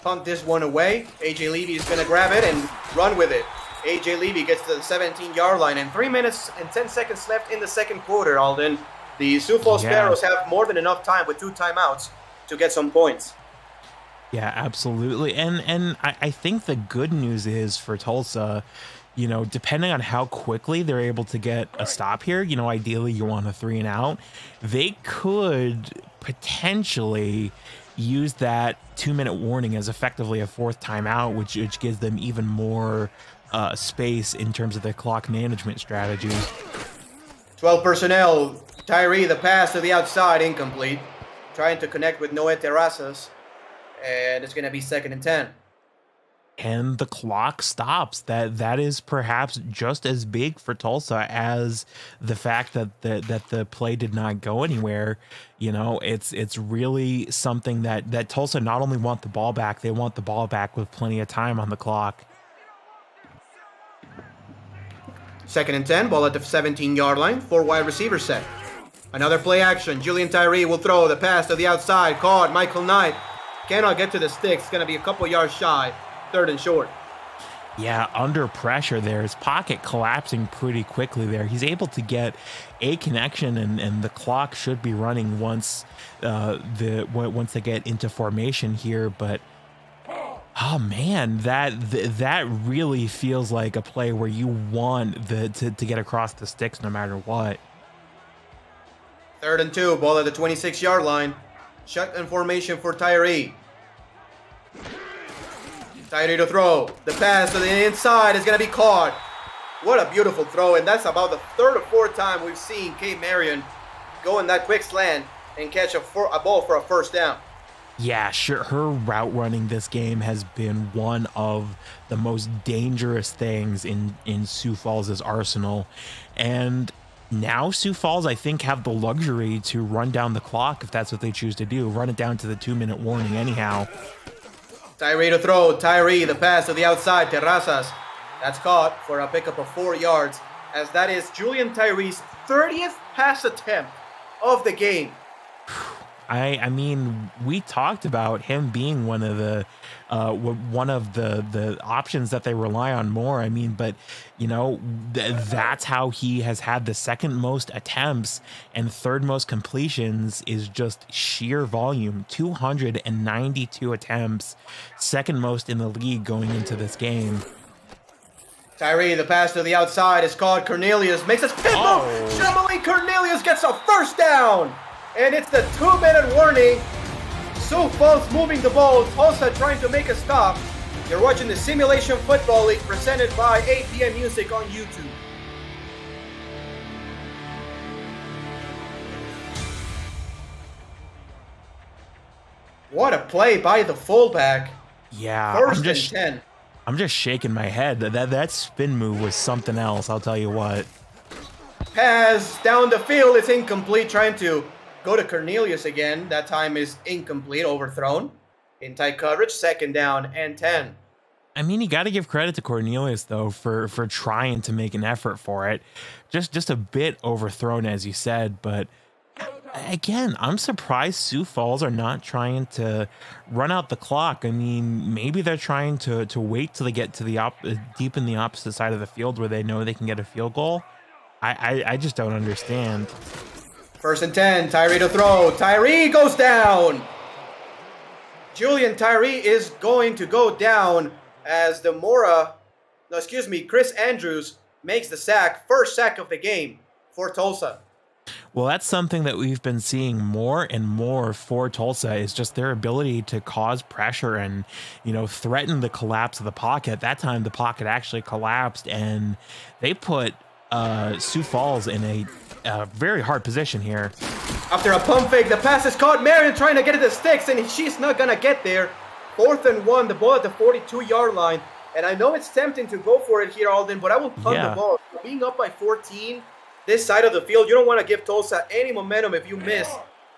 punt this one away. AJ Levy is going to grab it and run with it. AJ Levy gets to the 17-yard line, and 3 minutes and 10 seconds left in the second quarter, Alden. The Sioux Falls Sparrows have more than enough time with 2 timeouts to get some points. Yeah, absolutely. And I think the good news is for Tulsa, you know, depending on how quickly they're able to get a stop here, you know, ideally you want a 3 and out. They could potentially use that 2-minute warning as effectively a 4th timeout, which gives them even more space in terms of their clock management strategy. 12 personnel. Tyree, the pass to the outside, incomplete. Trying to connect with Noé Terrazas. And it's going to be 2nd and 10. And the clock stops. That is perhaps just as big for Tulsa as the fact that the play did not go anywhere. You know, it's really something that Tulsa not only want the ball back, they want the ball back with plenty of time on the clock. 2nd and 10, ball at the 17-yard line, 4 wide receiver set. Another play action. Julian Tyree will throw the pass to the outside. Caught. Michael Knight cannot get to the sticks. It's going to be a couple yards shy. 3rd and short. Yeah, under pressure there. His pocket collapsing pretty quickly there. He's able to get a connection, and the clock should be running once once they get into formation here. But oh man, that really feels like a play where you want to get across the sticks no matter what. 3rd and 2, ball at the 26-yard line. Shotgun formation for Tyree. Tyree to throw. The pass to the inside is going to be caught. What a beautiful throw, and that's about the 3rd or 4th time we've seen Kate Marion go in that quick slant and catch a ball for a 1st down. Yeah, sure. Her route running this game has been one of the most dangerous things in Sioux Falls' arsenal. And now Sioux Falls, I think, have the luxury to run down the clock if that's what they choose to do. Run it down to the 2-minute warning anyhow. Tyree to throw. Tyree, the pass to the outside. Terrazas. That's caught for a pickup of 4 yards, as that is Julian Tyree's 30th pass attempt of the game. I mean, we talked about him being one of the options that they rely on more. I mean, but you know, that's how he has had the 2nd most attempts and 3rd most completions, is just sheer volume. 292 attempts, 2nd most in the league going into this game. Tyree, the pass to the outside is caught. Cornelius makes a spin move. Shamali Cornelius gets a 1st down. And it's the 2-minute warning. Sioux Falls moving the ball. Tulsa trying to make a stop. You're watching the Simulation Football League presented by APM Music on YouTube. What a play by the fullback. Yeah, 1st and 10. I'm just shaking my head. That spin move was something else, I'll tell you what. Pass down the field. It's incomplete. Trying to go to Cornelius again. That time is incomplete, overthrown. In tight coverage, 2nd down and 10. I mean, you got to give credit to Cornelius, though, for trying to make an effort for it. Just a bit overthrown, as you said. But again, I'm surprised Sioux Falls are not trying to run out the clock. I mean, maybe they're trying to wait till they get to the deep in the opposite side of the field where they know they can get a field goal. I just don't understand. 1st and 10, Tyree to throw. Tyree goes down. Julian Tyree is going to go down as Chris Andrews makes the sack. 1st sack of the game for Tulsa. Well, that's something that we've been seeing more and more for Tulsa, is just their ability to cause pressure and, you know, threaten the collapse of the pocket. That time the pocket actually collapsed, and they put Sioux Falls in a very hard position here. After a pump fake, the pass is caught. Marion trying to get it to sticks, and she's not going to get there. 4th and 1, the ball at the 42-yard line. And I know it's tempting to go for it here, Alden, but I will punt the ball. Being up by 14, this side of the field, you don't want to give Tulsa any momentum if you miss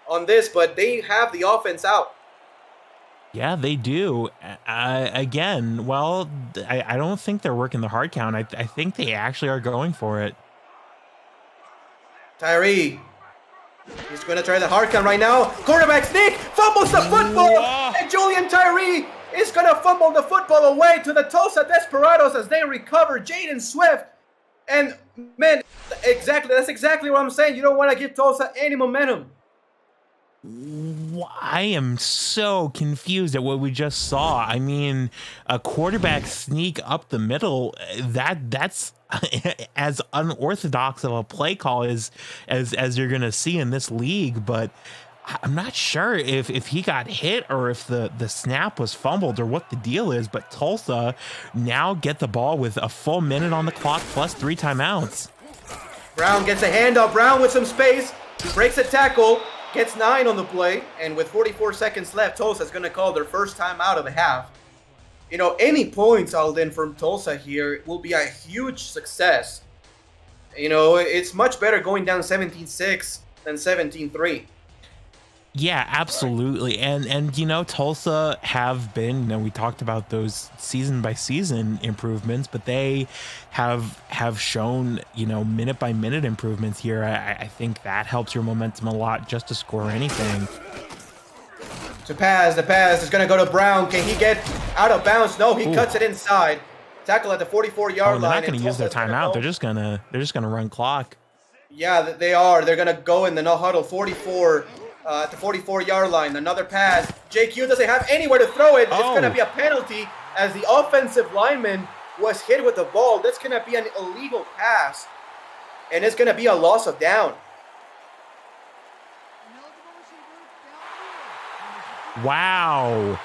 on this, but they have the offense out. Yeah, they do. Again, well, I don't think they're working the hard count. I think they actually are going for it. Tyree, he's going to try the hard count right now. Quarterback sneak, fumbles the football, and Julian Tyree is going to fumble the football away to the Tulsa Desperados as they recover Jaden Swift. And, man, that's exactly what I'm saying. You don't want to give Tulsa any momentum. I am so confused at what we just saw. I mean, a quarterback sneak up the middle, that's as unorthodox of a play call as you're going to see in this league, but I'm not sure if he got hit or if the snap was fumbled or what the deal is, but Tulsa now get the ball with a full minute on the clock plus 3 timeouts. Brown gets a handoff. Brown with some space, breaks a tackle, gets 9 on the play, and with 44 seconds left, Tulsa's going to call their first timeout of the half. You know, any points, Alden, from Tulsa here will be a huge success. You know, it's much better going down 17-6 than 17-3. Yeah, absolutely. And you know, Tulsa have been, you know, we talked about those season by season improvements, but they have shown, you know, minute by minute improvements here. I think that helps your momentum a lot just to score anything. The pass is going to go to Brown. Can he get out of bounds? No, he cuts it inside. Tackle at the 44-yard line. They're not going to use their timeout. They're just gonna run clock. Yeah, they are. They're going to go in the no huddle 44 at the 44-yard line. Another pass. JQ doesn't have anywhere to throw it. It's going to be a penalty as the offensive lineman was hit with the ball. That's going to be an illegal pass, and it's going to be a loss of down. Wow.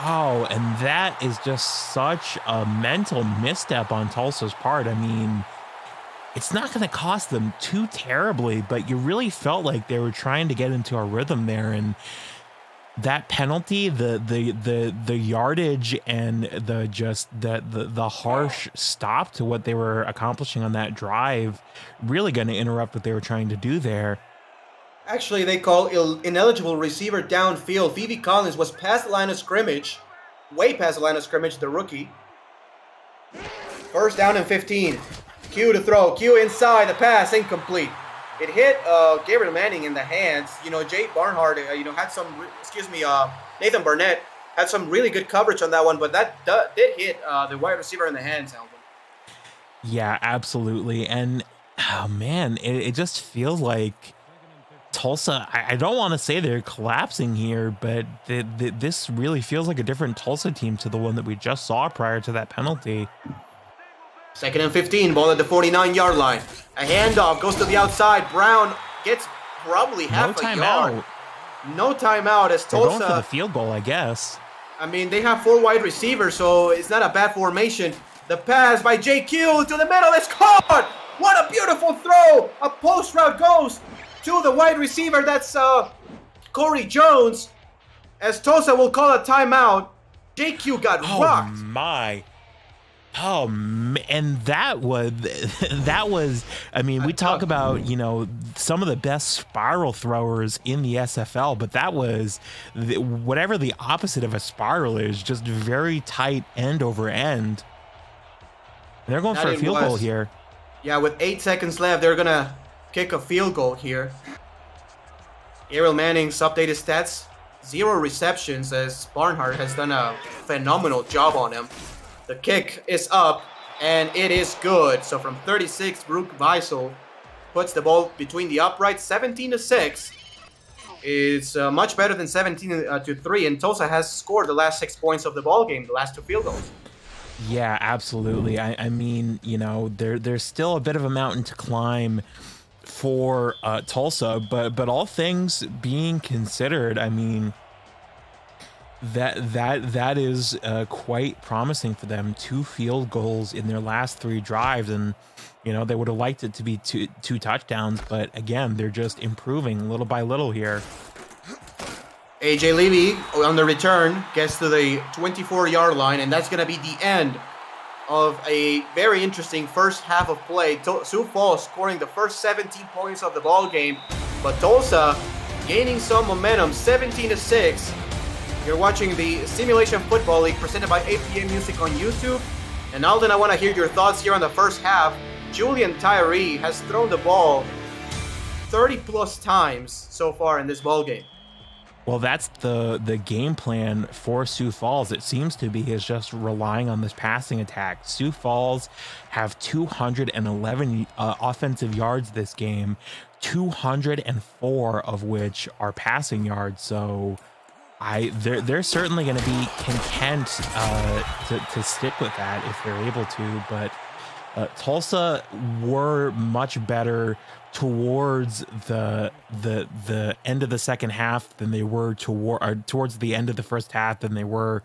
Oh, and that is just such a mental misstep on Tulsa's part. I mean, it's not going to cost them too terribly, but you really felt like they were trying to get into a rhythm there, and that penalty, the yardage and the harsh stop to what they were accomplishing on that drive, really going to interrupt what they were trying to do there. Actually, they call ineligible receiver downfield. Phoebe Collins was past the line of scrimmage, way past the line of scrimmage, the rookie. First down and 15. Q to throw. Q inside. The pass incomplete. It hit Gabriel Manning in the hands. You know, Jay Barnhart, had some. Nathan Barnett had some really good coverage on that one, but that did hit the wide receiver in the hands, Alvin. Yeah, absolutely. And oh man, it just feels like Tulsa, I don't want to say they're collapsing here, but this really feels like a different Tulsa team to the one that we just saw prior to that penalty. Second and 15, ball at the 49-yard line. A handoff goes to the outside. Brown gets probably half a yard. No timeout as Tulsa. They're going for the field goal, I guess. I mean, they have 4 wide receivers, so it's not a bad formation. The pass by JQ to the middle is caught. What a beautiful throw. A post route goes to the wide receiver. That's Corey Jones. As Tulsa will call a timeout. JQ got rocked. Oh, my. Oh, and that was, I mean, we talk about, some of the best spiral throwers in the SFL, but that was whatever the opposite of a spiral is, just very tight end over end. And they're going for a field goal here. Yeah, with 8 seconds left, they're going to kick a field goal here. Gabriel Manning's updated stats, 0 receptions, as Barnhart has done a phenomenal job on him. The kick is up, and it is good. So from 36, Brooke Weissel puts the ball between the uprights, 17-6. It's much better than 17-3, and Tulsa has scored the last 6 points of the ball game, the last 2 field goals. Yeah, absolutely. I mean, there's still a bit of a mountain to climb for Tulsa, but all things being considered, I mean, that is quite promising for them. 2 field goals in their last 3 drives, and they would have liked it to be two touchdowns, but again, they're just improving little by little here. AJ Levy on the return gets to the 24-yard line, and that's going to be the end of a very interesting first half of play. Sioux Falls scoring the first 17 points of the ball game, but Tulsa gaining some momentum, 17-6. You're watching the Simulation Football League presented by APA Music on YouTube. And Alden, I want to hear your thoughts here on the first half. Julian Tyree has thrown the ball 30 plus times so far in this ball game. Well, that's the game plan for Sioux Falls. It seems to be is just relying on this passing attack. Sioux Falls have 211 offensive yards this game, 204 of which are passing yards. So they're certainly going to be content to stick with that if they're able to. But Tulsa were much better towards the end of the second half than they were towards the end of the first half than they were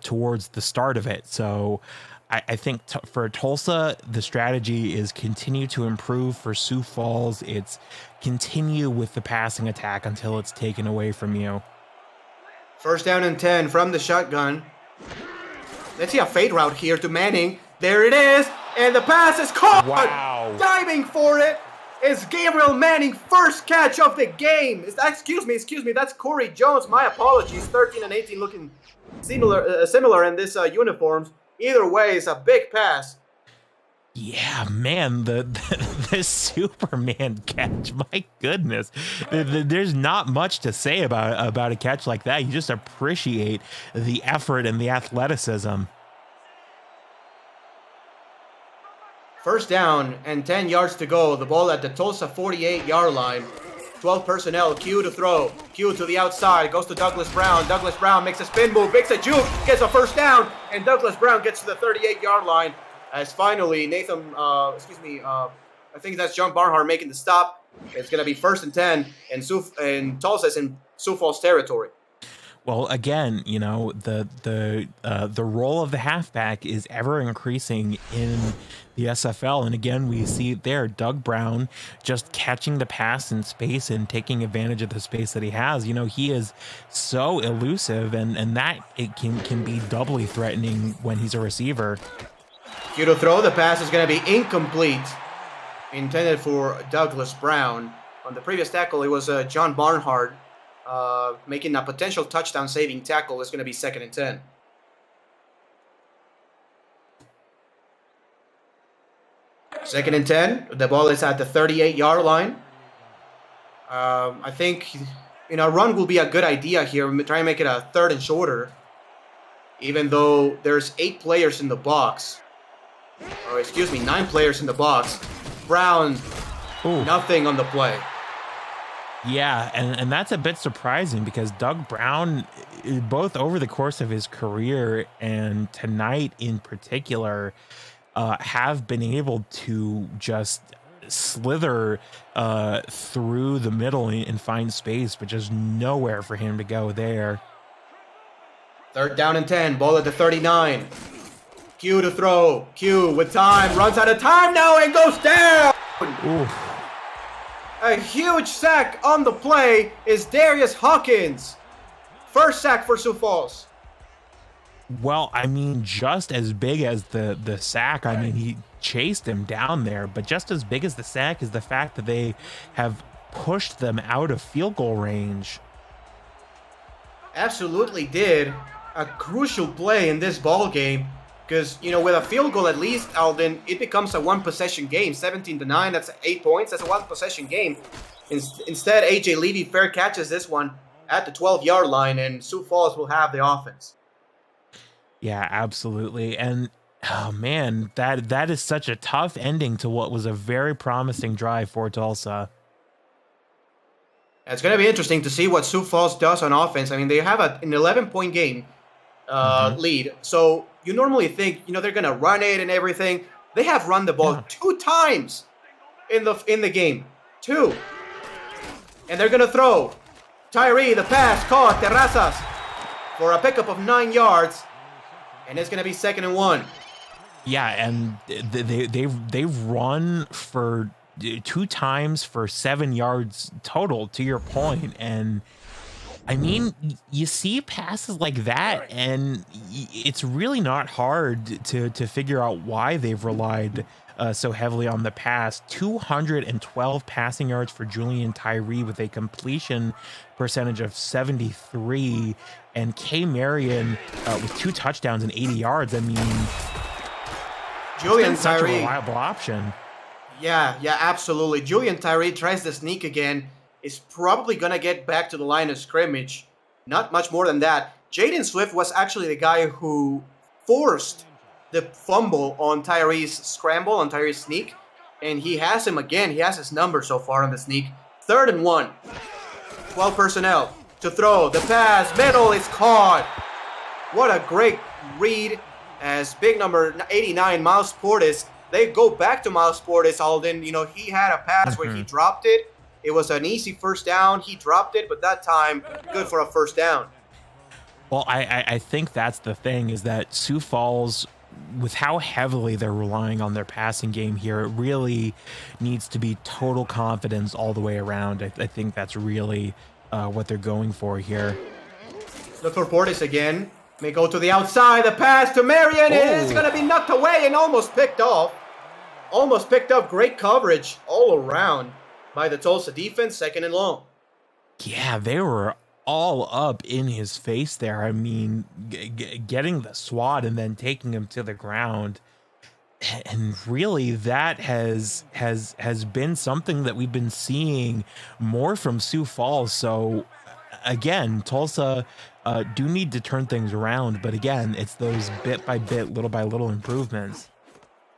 towards the start of it. So I think for Tulsa, the strategy is continue to improve. For Sioux Falls, it's continue with the passing attack until it's taken away from you. First down and 10 from the shotgun. Let's see a fade route here to Manning. There it is, and the pass is caught. Wow. Diving for it is Gabriel Manning, first catch of the game. Excuse me, that's Corey Jones. My apologies. 13 and 18 looking similar in this uniforms. Either way, it's a big pass. Yeah, man, the Superman catch. My goodness, there's not much to say about a catch like that. You just appreciate the effort and the athleticism. First down and 10 yards to go. The ball at the Tulsa 48-yard line. 12 personnel. Q to throw. Q to the outside. Goes to Douglas Brown. Douglas Brown makes a spin move. Makes a juke. Gets a first down. And Douglas Brown gets to the 38-yard line. As finally I think that's John Barnhart making the stop. It's going to be first and 10. And Tulsa's in Sioux Falls territory. Well, again, you know, the role of the halfback is ever increasing in the SFL. And again, we see there Doug Brown just catching the pass in space and taking advantage of the space that he has. You know, he is so elusive, and that it can be doubly threatening when he's a receiver. Cue to throw. The pass is going to be incomplete. Intended for Douglas Brown. On the previous tackle, it was John Barnhart. Making a potential touchdown saving tackle. Is going to be second and 10. Second and 10. The ball is at the 38-yard line. I think a run will be a good idea here. Try and make it a third and shorter. Even though there's 8 players in the box. Or 9 players in the box. Brown, nothing on the play. Yeah, and that's a bit surprising because Doug Brown, both over the course of his career and tonight in particular, have been able to just slither through the middle and find space, but just nowhere for him to go there. Third down and 10, ball at the 39. Q to throw. Q with time, runs out of time now and goes down. Ooh. A huge sack on the play is Darius Hawkins. First sack for Sioux Falls. Well, I mean, just as big as the sack. I mean, he chased him down there, but just as big as the sack is the fact that they have pushed them out of field goal range. Absolutely did. A crucial play in this ball game. Because, with a field goal at least, Alden, it becomes a one-possession game. 17-9, that's 8 points. That's a one-possession game. Instead, A.J. Levy fair catches this one at the 12-yard line, and Sioux Falls will have the offense. Yeah, absolutely. And, oh, man, that is such a tough ending to what was a very promising drive for Tulsa. It's going to be interesting to see what Sioux Falls does on offense. I mean, they have an 11-point game lead. So you normally think, they're going to run it and everything. They have run the ball 2 times in the game. 2. And they're going to throw. Tyree, the pass, caught, Terrazas for a pickup of 9 yards. And it's going to be second and 1. Yeah, and they've run for 2 times for 7 yards total, to your point. And I mean, you see passes like that, and it's really not hard to figure out why they've relied so heavily on the pass. 212 passing yards for Julian Tyree with a completion percentage of 73, and K. Marion with 2 touchdowns and 80 yards. I mean, Julian such a Tyree, reliable option. Yeah, absolutely. Julian Tyree tries to sneak again. is probably going to get back to the line of scrimmage. Not much more than that. Jaden Swift was actually the guy who forced the fumble on Tyree's scramble, on Tyree's sneak. And he has him again. He has his number so far on the sneak. 3rd and 1. 12 personnel to throw. The pass, middle, is caught. What a great read as big number 89, Miles Portis. They go back to Miles Portis, Alden. You know, he had a pass where he dropped it. It was an easy first down. He dropped it, but that time, good for a first down. Well, I think that's the thing, is that Sioux Falls, with how heavily they're relying on their passing game here, it really needs to be total confidence all the way around. I think that's really what they're going for here. Look for Portis again. May go to the outside. The pass to Marion is going to be knocked away and almost picked off. Almost picked up. Great coverage all around by the Tulsa defense. 2nd and long. Yeah, they were all up in his face there. I mean, getting the swat and then taking him to the ground. And really, that has been something that we've been seeing more from Sioux Falls. So again, Tulsa do need to turn things around, but again, it's those bit by bit, little by little improvements.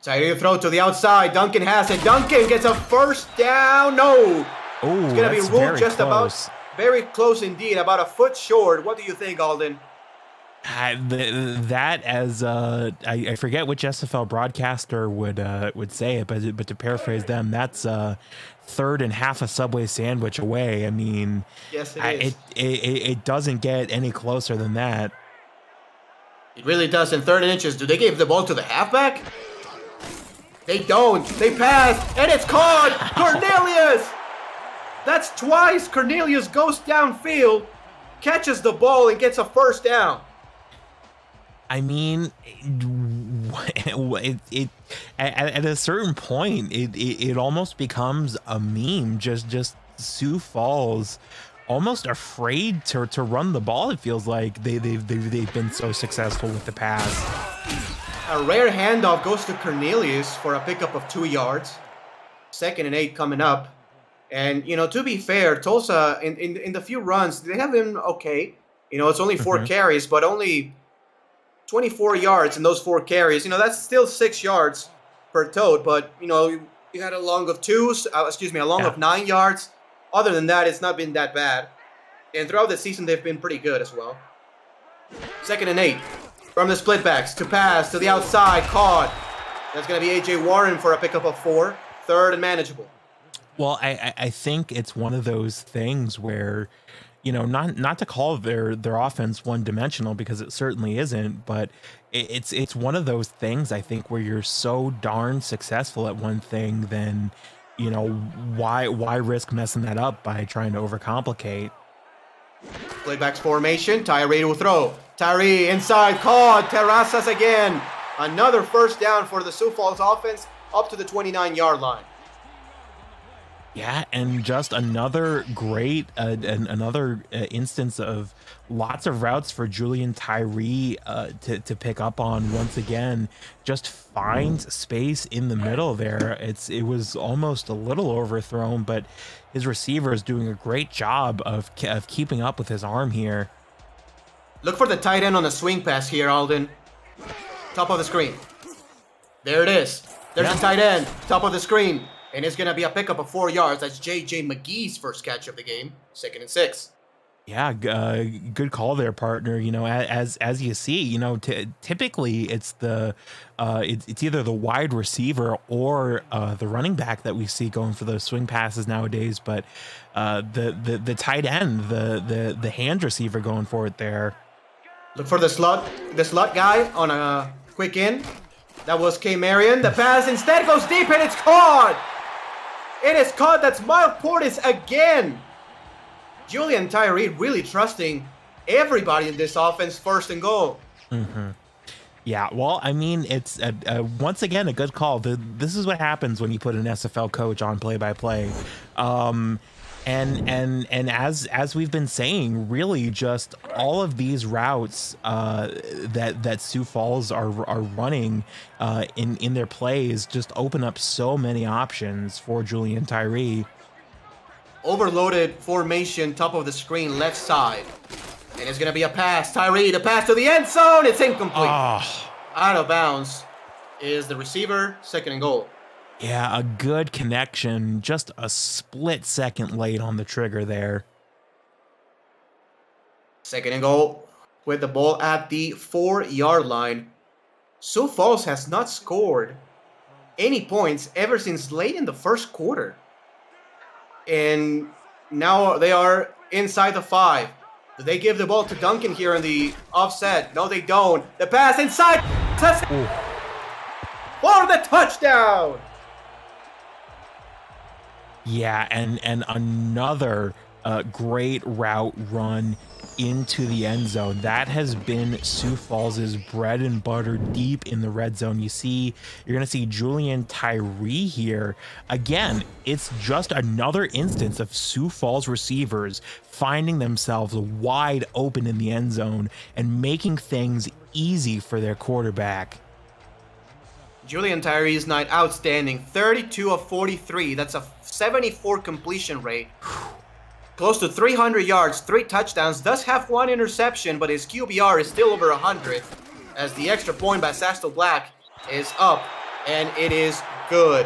Tyree throw to the outside. Duncan has it. Duncan gets a first down. No. Oh, it's going to be ruled just close. Very close indeed, about a foot short. What do you think, Alden? That, as I forget which SFL broadcaster would say it, but to paraphrase them, that's 3rd and half a Subway sandwich away. I mean, yes, it is. It doesn't get any closer than that. It really does. In 3rd and inches, do they give the ball to the halfback? They don't. They pass, and it's caught. Cornelius. That's twice Cornelius goes downfield, catches the ball, and gets a first down. I mean, at a certain point, it almost becomes a meme. Just Sioux Falls almost afraid to run the ball. It feels like they've been so successful with the pass. A rare handoff goes to Cornelius for a pickup of 2 yards. 2nd and 8 coming up. And, you know, to be fair, Tulsa, in the few runs, they have been okay. You know, it's only 4 carries, but only 24 yards in those 4 carries. You know, that's still 6 yards per tote. But, you know, you had a long of of 9 yards. Other than that, it's not been that bad. And throughout the season, they've been pretty good as well. 2nd and 8. From the split backs to pass to the outside, caught. That's going to be A.J. Warren for a pickup of 4. 3rd and manageable. Well, I think it's one of those things where, you know, not to call their offense one-dimensional, because it certainly isn't, but it's one of those things, I think, where you're so darn successful at one thing, then, you know, why risk messing that up by trying to overcomplicate? Playbacks formation. Tyree will throw. Tyree inside, caught. Terrazas again. Another first down for the Sioux Falls offense up to the 29-yard line. Yeah, and just another great, instance of lots of routes for Julian Tyree to pick up on once again. Just finds space in the middle there. It was almost a little overthrown, but his receiver is doing a great job of keeping up with his arm here. Look for the tight end on the swing pass here, Alden. Top of the screen. There it is. There's the tight end, top of the screen. And it's going to be a pickup of 4 yards. That's J.J. McGee's first catch of the game. 2nd and 6. Yeah, good call there, partner. You know, as you see, you know, typically it's it's either the wide receiver or the running back that we see going for those swing passes nowadays. But the tight end, the hand receiver going for it there. Look for the slot guy on a quick in. That was K. Marion. The pass instead goes deep, and it's caught. It is caught. That's Miles Portis again. Julian Tyree really trusting everybody in this offense, 1st and goal. Mm-hmm. Yeah, well, I mean, it's once again a good call. This is what happens when you put an SFL coach on play-by-play. And as we've been saying, really just all of these routes that Sioux Falls are running in their plays just open up so many options for Julian Tyree. overloaded formation, top of the screen, left side. And it's going to be a pass. Tyree, the pass to the end zone. It's incomplete. Oh. Out of bounds is the receiver. 2nd and goal. Yeah, a good connection. Just a split second late on the trigger there. 2nd and goal with the ball at the 4-yard line. Sioux Falls has not scored any points ever since late in the first quarter. And now they are inside the 5. Do they give the ball to Duncan here in the offset? No, they don't. The pass inside. For the touchdown. Yeah, and another great route run into the end zone. That has been Sioux Falls' bread and butter deep in the red zone. You're going to see Julian Tyree here. Again, it's just another instance of Sioux Falls receivers finding themselves wide open in the end zone and making things easy for their quarterback. Julian Tyree's night outstanding. 32 of 43. That's a 74 completion rate. Close to 300 yards, 3 touchdowns. Does have 1 interception, but his QBR is still over 100. As the extra point by Sastel Black is up, and it is good.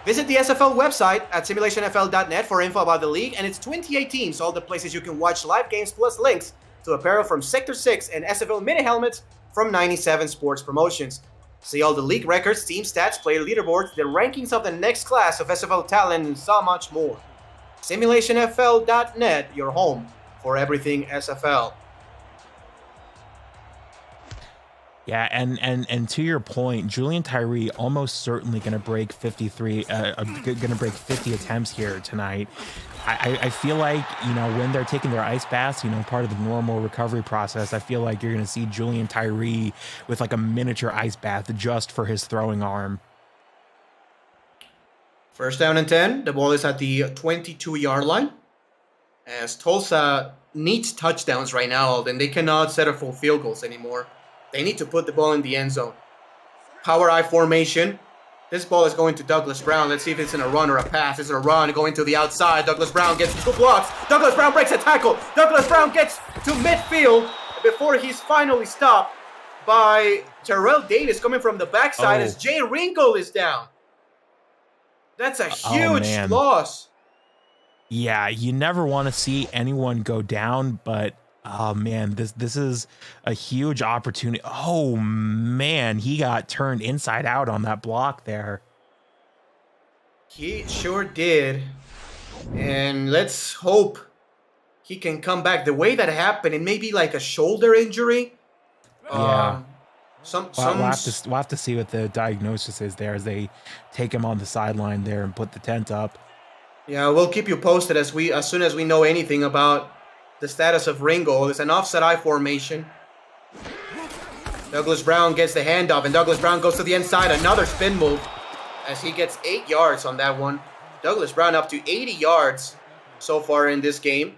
Visit the SFL website at simulationfl.net for info about the league and its 28 teams. All the places you can watch live games plus links to apparel from Sector 6 and SFL mini helmets from 97 Sports Promotions. See all the league records, team stats, player leaderboards, the rankings of the next class of SFL talent, and so much more. Simulationfl.net, your home for everything SFL. Yeah, and to your point, Julian Tyree almost certainly going to break 50 attempts here tonight. I feel like, when they're taking their ice baths, part of the normal recovery process, I feel like you're going to see Julian Tyree with like a miniature ice bath just for his throwing arm. 1st down and 10. The ball is at the 22-yard line. As Tulsa needs touchdowns right now, then they cannot settle for field goals anymore. They need to put the ball in the end zone. Power I formation. This ball is going to Douglas Brown. Let's see if it's in a run or a pass. It's a run going to the outside. Douglas Brown gets 2 blocks. Douglas Brown breaks a tackle. Douglas Brown gets to midfield before he's finally stopped by Terrell Davis coming from the backside as Jay Ringel is down. That's a huge loss. Yeah, you never want to see anyone go down, but oh man, this is a huge opportunity. Oh man, he got turned inside out on that block there. He sure did. And let's hope he can come back. The way that happened, it may be like a shoulder injury. Yeah. We'll have to see what the diagnosis is there as they take him on the sideline there and put the tent up. Yeah, we'll keep you posted as soon as we know anything about the status of Ringo. It's an offset I formation. Douglas Brown gets the handoff, and Douglas Brown goes to the inside. Another spin move as he gets 8 yards on that one. Douglas Brown up to 80 yards so far in this game.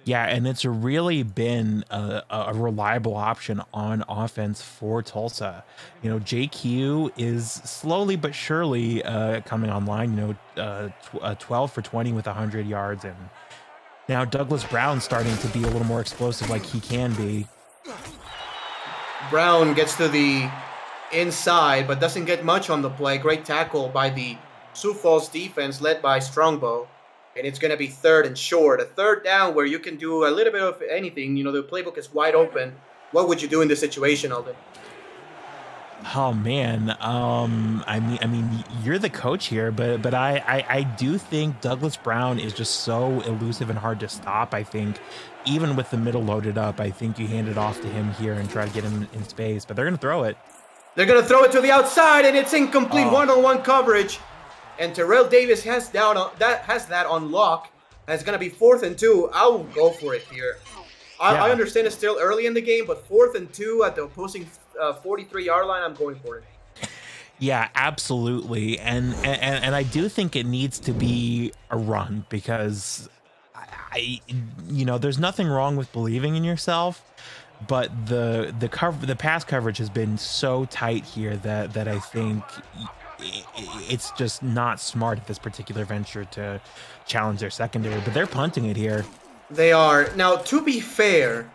Yeah, and it's really been a reliable option on offense for Tulsa. JQ is slowly but surely coming online, 12 for 20 with 100 yards. And now Douglas Brown starting to be a little more explosive like he can be. Brown gets to the inside, but doesn't get much on the play. Great tackle by the Sioux Falls defense led by Strongbow. And it's going to be 3rd and short. A 3rd down where you can do a little bit of anything. The playbook is wide open. What would you do in this situation, Alden? Oh man, I mean, you're the coach here, but I do think Douglas Brown is just so elusive and hard to stop. I think even with the middle loaded up, I think you hand it off to him here and try to get him in space. But they're going to throw it. They're going to throw it to the outside, and it's incomplete. One-on-one coverage. And Terrell Davis has that on lock. And it's going to be 4th and 2. I will go for it here. I understand it's still early in the game, but 4th and 2 at the opposing 43-yard line, I'm going for it. Yeah, absolutely. And I do think it needs to be a run because there's nothing wrong with believing in yourself, but the pass coverage has been so tight here that I think it's just not smart at this particular venture to challenge their secondary, but they're punting it here. They are. Now, to be fair,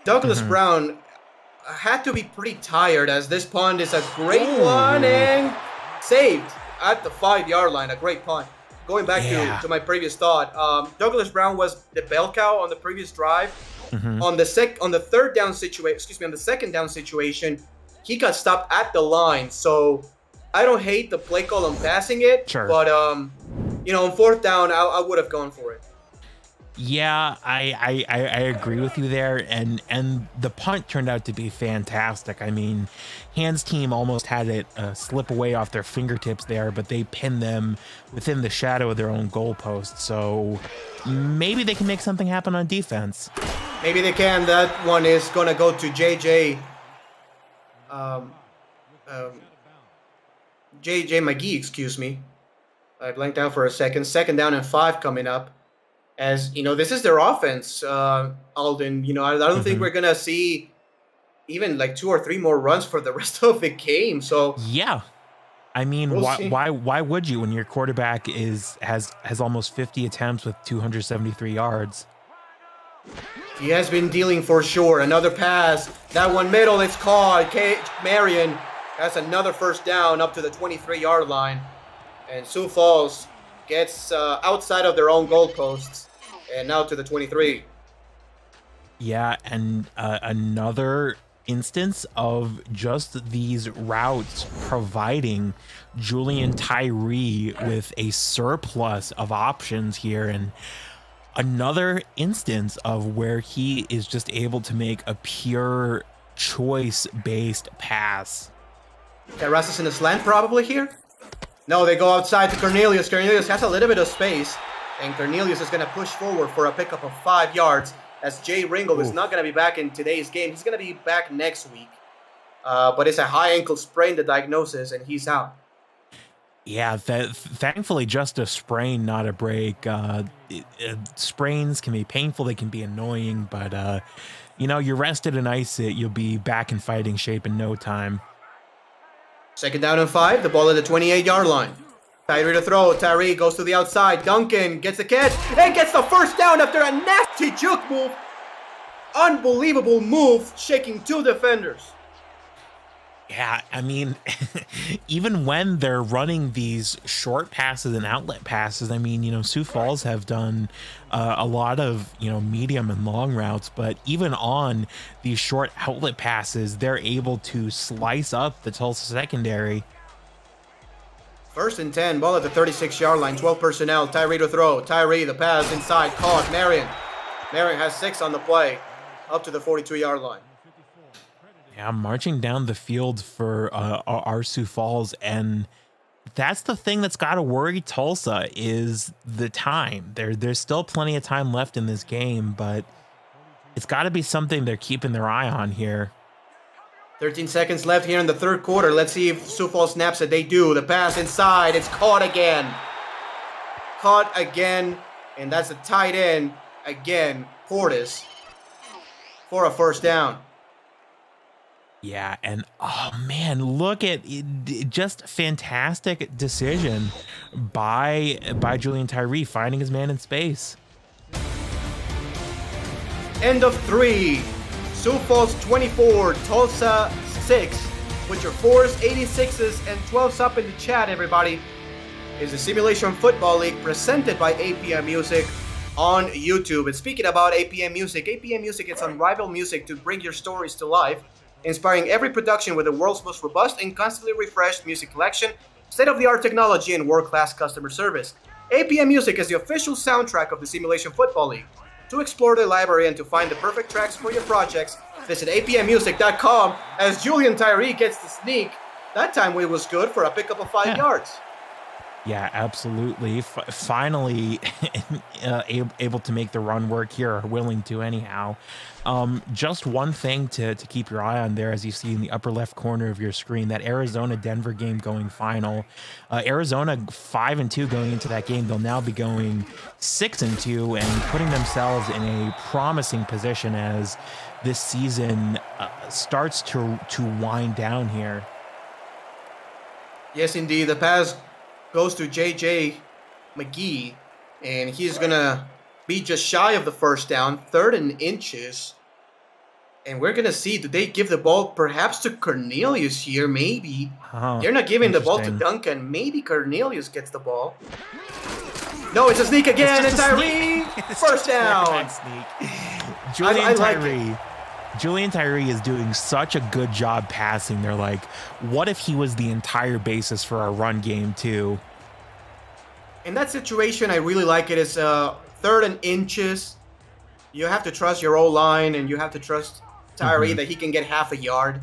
Douglas Mhm. Brown had to be pretty tired, as this punt is a great Ooh. one and saved at the 5-yard line. A great punt. Going back Yeah. to my previous thought, Douglas Brown was the bell cow on the previous drive. Mhm. On the third down situation, excuse me, on the second down situation, he got stopped at the line. So I don't hate the play call on passing it, Sure. but on fourth down, I would have gone for it. Yeah, I agree with you there, and the punt turned out to be fantastic. I mean, Hans team almost had it slip away off their fingertips there, but they pinned them within the shadow of their own goalpost. So maybe they can make something happen on defense. Maybe they can. That one is going to go to JJ. JJ McGee, excuse me. I blanked out for a second. Second down and 5 coming up. As, this is their offense, Alden. I don't think we're going to see even like 2 or 3 more runs for the rest of the game. So Yeah. I mean, We'll see. why would you when your quarterback has almost 50 attempts with 273 yards? he has been dealing for sure. Another pass. That one middle, it's caught. Marion has another first down up to the 23-yard line. And Sioux Falls gets outside of their own goalposts and now to the 23. Yeah, and another instance of just these routes providing Julian Tyree with a surplus of options here, and another instance of where he is just able to make a pure choice-based pass. Terraces in the slant probably here? No, they go outside to Cornelius. Cornelius has a little bit of space, and Cornelius is going to push forward for a pickup of 5 yards, as Jay Ringgold is not going to be back in today's game. He's going to be back next week. But it's a high ankle sprain, the diagnosis, and he's out. Yeah, thankfully just a sprain, not a break. Sprains can be painful, they can be annoying, but you rested and ice it, you'll be back in fighting shape in no time. Second down and 5, the ball at the 28-yard line. Tyree to throw. Tyree goes to the outside. Duncan gets the catch and gets the first down after a nasty juke move. Unbelievable move, shaking 2 defenders. Yeah, I mean, even when they're running these short passes and outlet passes, I mean, Sioux Falls have done a lot of, medium and long routes, but even on these short outlet passes, they're able to slice up the Tulsa secondary. First and 10, ball at the 36-yard line, 12 personnel. Tyree to throw. Tyree, the pass inside, caught. Marion has 6 on the play, up to the 42-yard line. Yeah, marching down the field for our Sioux Falls, and that's the thing that's got to worry Tulsa is the time. There's still plenty of time left in this game, but it's got to be something they're keeping their eye on here. 13 seconds left here in the third quarter. Let's see if Sioux Falls snaps it. They do. The pass inside. It's caught again. And that's a tight end again, Portis, for a first down. Yeah, and oh man, look at it, just fantastic decision by Julian Tyree finding his man in space. End of 3. Sioux Falls 24, Tulsa 6. With your 4s, 86s, and 12s up in the chat, everybody, is the Simulation Football League presented by APM Music on YouTube. And speaking about APM Music is unrivaled music to bring your stories to life, inspiring every production with the world's most robust and constantly refreshed music collection, state-of-the-art technology, and world-class customer service. APM Music is the official soundtrack of the Simulation Football League. To explore the library and to find the perfect tracks for your projects, visit apmmusic.com as Julian Tyree gets the sneak. That time it was good for a pickup of 5 yards. Yeah, absolutely. Finally able to make the run work here, or willing to anyhow. Just one thing to keep your eye on there, as you see in the upper left corner of your screen, that Arizona-Denver game going final. Arizona 5-2 going into that game. They'll now be going 6-2 and putting themselves in a promising position as this season starts to wind down here. Yes, indeed. The pass goes to JJ McGee, and he's going to be just shy of the first down, 3rd and inches. And we're going to see, do they give the ball perhaps to Cornelius here? Maybe. They're not giving the ball to Duncan. Maybe Cornelius gets the ball. No, it's a sneak again, and Tyree, first down. Julian Tyree is doing such a good job passing. They're like, what if he was the entire basis for our run game too? In that situation, I really like it. It's 3rd and inches. You have to trust your O-line, and you have to trust Tyree that he can get half a yard.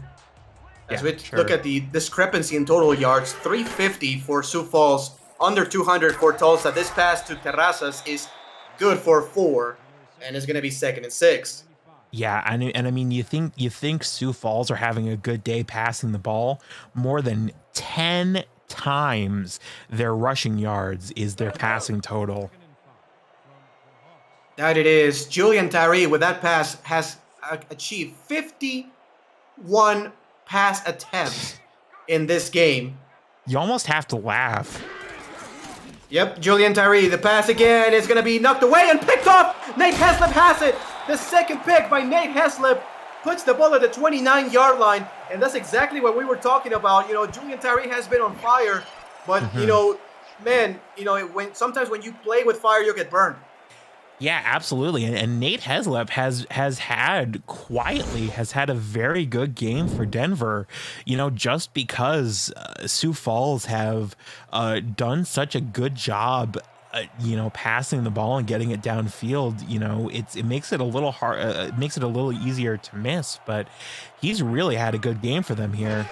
As we look at the discrepancy in total yards, 350 for Sioux Falls, under 200 for Tulsa. This pass to Terrazas is good for 4, and it's going to be 2nd and 6. Yeah, and I mean, you think Sioux Falls are having a good day passing the ball? More than 10 times their rushing yards is their passing total. That it is. Julian Tyree with that pass has achieved 51 pass attempts in this game. You almost have to laugh. Yep, Julian Tyree, the pass again is going to be knocked away and picked off. Nate Heslip has it. The second pick by Nate Heslip puts the ball at the 29-yard line, and that's exactly what we were talking about. You know, Julian Tyree has been on fire, but, you know, man, you know, sometimes when you play with fire, you get burned. Yeah, absolutely. And Nate Heslip has had a very good game for Denver, you know, just because Sioux Falls have done such a good job, you know, passing the ball and getting it downfield. You know, it makes it a little hard, it makes it a little easier to miss, but he's really had a good game for them here.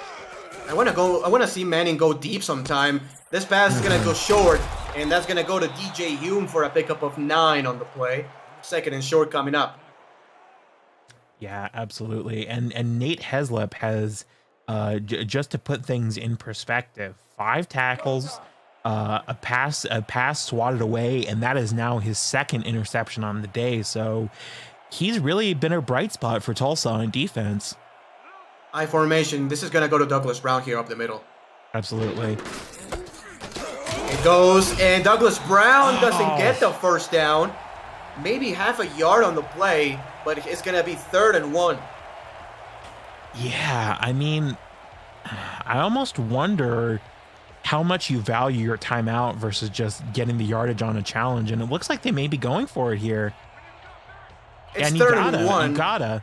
I want to see Manning go deep sometime. This pass is going to go short, and that's going to go to DJ Hume for a pickup of 9 on the play. 2nd and short coming up. Yeah, absolutely. And Nate Heslip has, just to put things in perspective, 5 tackles, a pass swatted away, and that is now his 2nd interception on the day. So he's really been a bright spot for Tulsa on defense. I formation. This is going to go to Douglas Brown here up the middle. Absolutely. It goes, and Douglas Brown doesn't get the first down. Maybe half a yard on the play, but it's going to be 3rd and 1. Yeah, I mean, I almost wonder how much you value your timeout versus just getting the yardage on a challenge, and it looks like they may be going for it here. It's 3rd and 1. You gotta.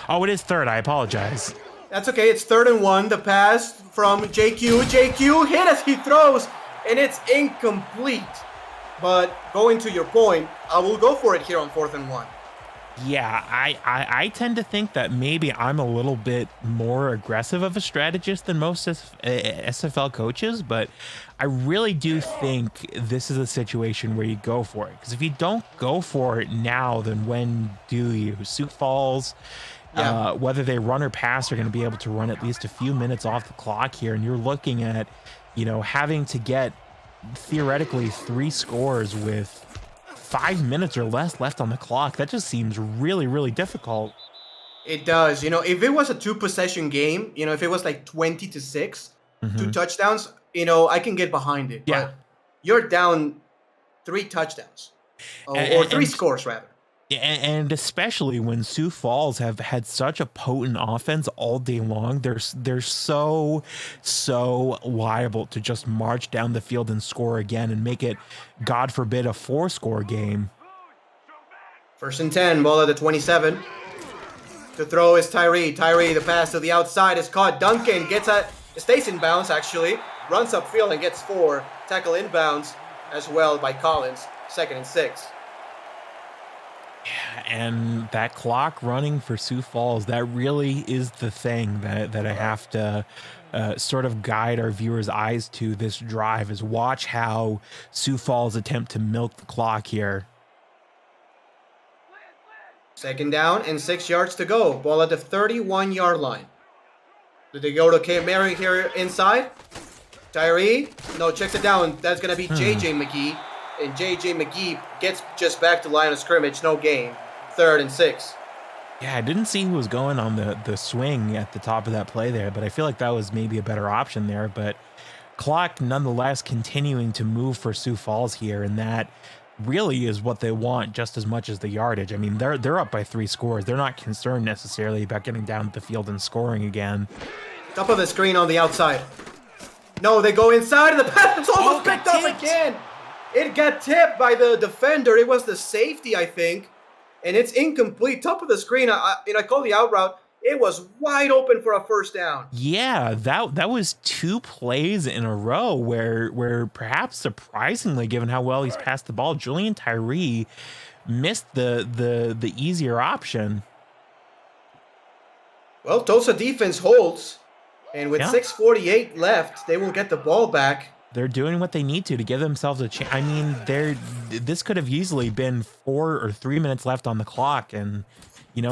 Oh, it is 3rd. I apologize. That's okay. It's 3rd and 1. The pass from JQ. JQ hit as he throws, and it's incomplete. But going to your point, I will go for it here on 4th and 1. Yeah, I tend to think that maybe I'm a little bit more aggressive of a strategist than most SFL coaches, but I really do think this is a situation where you go for it. Because if you don't go for it now, then when do you? Sioux Falls, whether they run or pass, are going to be able to run at least a few minutes off the clock here, and you're looking at, you know, having to get theoretically 3 scores with 5 minutes or less left on the clock. That just seems really, really difficult. It does. You know, if it was a 2-possession game, you know, if it was like 20-6, 2 touchdowns, you know, I can get behind it. Yeah. But you're down 3 touchdowns. Or 3 scores, rather. And especially when Sioux Falls have had such a potent offense all day long, they're so liable to just march down the field and score again and make it, God forbid, a 4-score game. 1st and 10, ball at the 27. To throw is Tyree. Tyree, the pass to the outside is caught. Duncan stays in bounds, actually. Runs upfield and gets 4. Tackle inbounds as well by Collins. 2nd and 6. And that clock running for Sioux Falls, that really is the thing that I have to sort of guide our viewers' eyes to this drive, is watch how Sioux Falls attempt to milk the clock here. 2nd down and 6 yards to go. Ball at the 31-yard line. Do they go to K. Mary here inside? Tyree? No, checks it down. That's going to be JJ McGee. And JJ McGee gets just back to line of scrimmage. No gain. 3rd and 6. Yeah, I didn't see who was going on the swing at the top of that play there, but I feel like that was maybe a better option there. But clock nonetheless continuing to move for Sioux Falls here, and that really is what they want just as much as the yardage. I mean, they're up by 3 scores. They're not concerned necessarily about getting down the field and scoring again. Top of the screen on the outside. No, they go inside, and the pass is almost picked up again. It got tipped by the defender. It was the safety, I think, and it's incomplete. Top of the screen. I call the out route. It was wide open for a first down. Yeah, that was 2 plays in a row where perhaps surprisingly, given how well he's passed the ball, Julian Tyree missed the easier option. Well, Tulsa defense holds, and with 6:48 left, they will get the ball back. They're doing what they need to give themselves a chance. I mean, this could have easily been 4 or 3 minutes left on the clock, and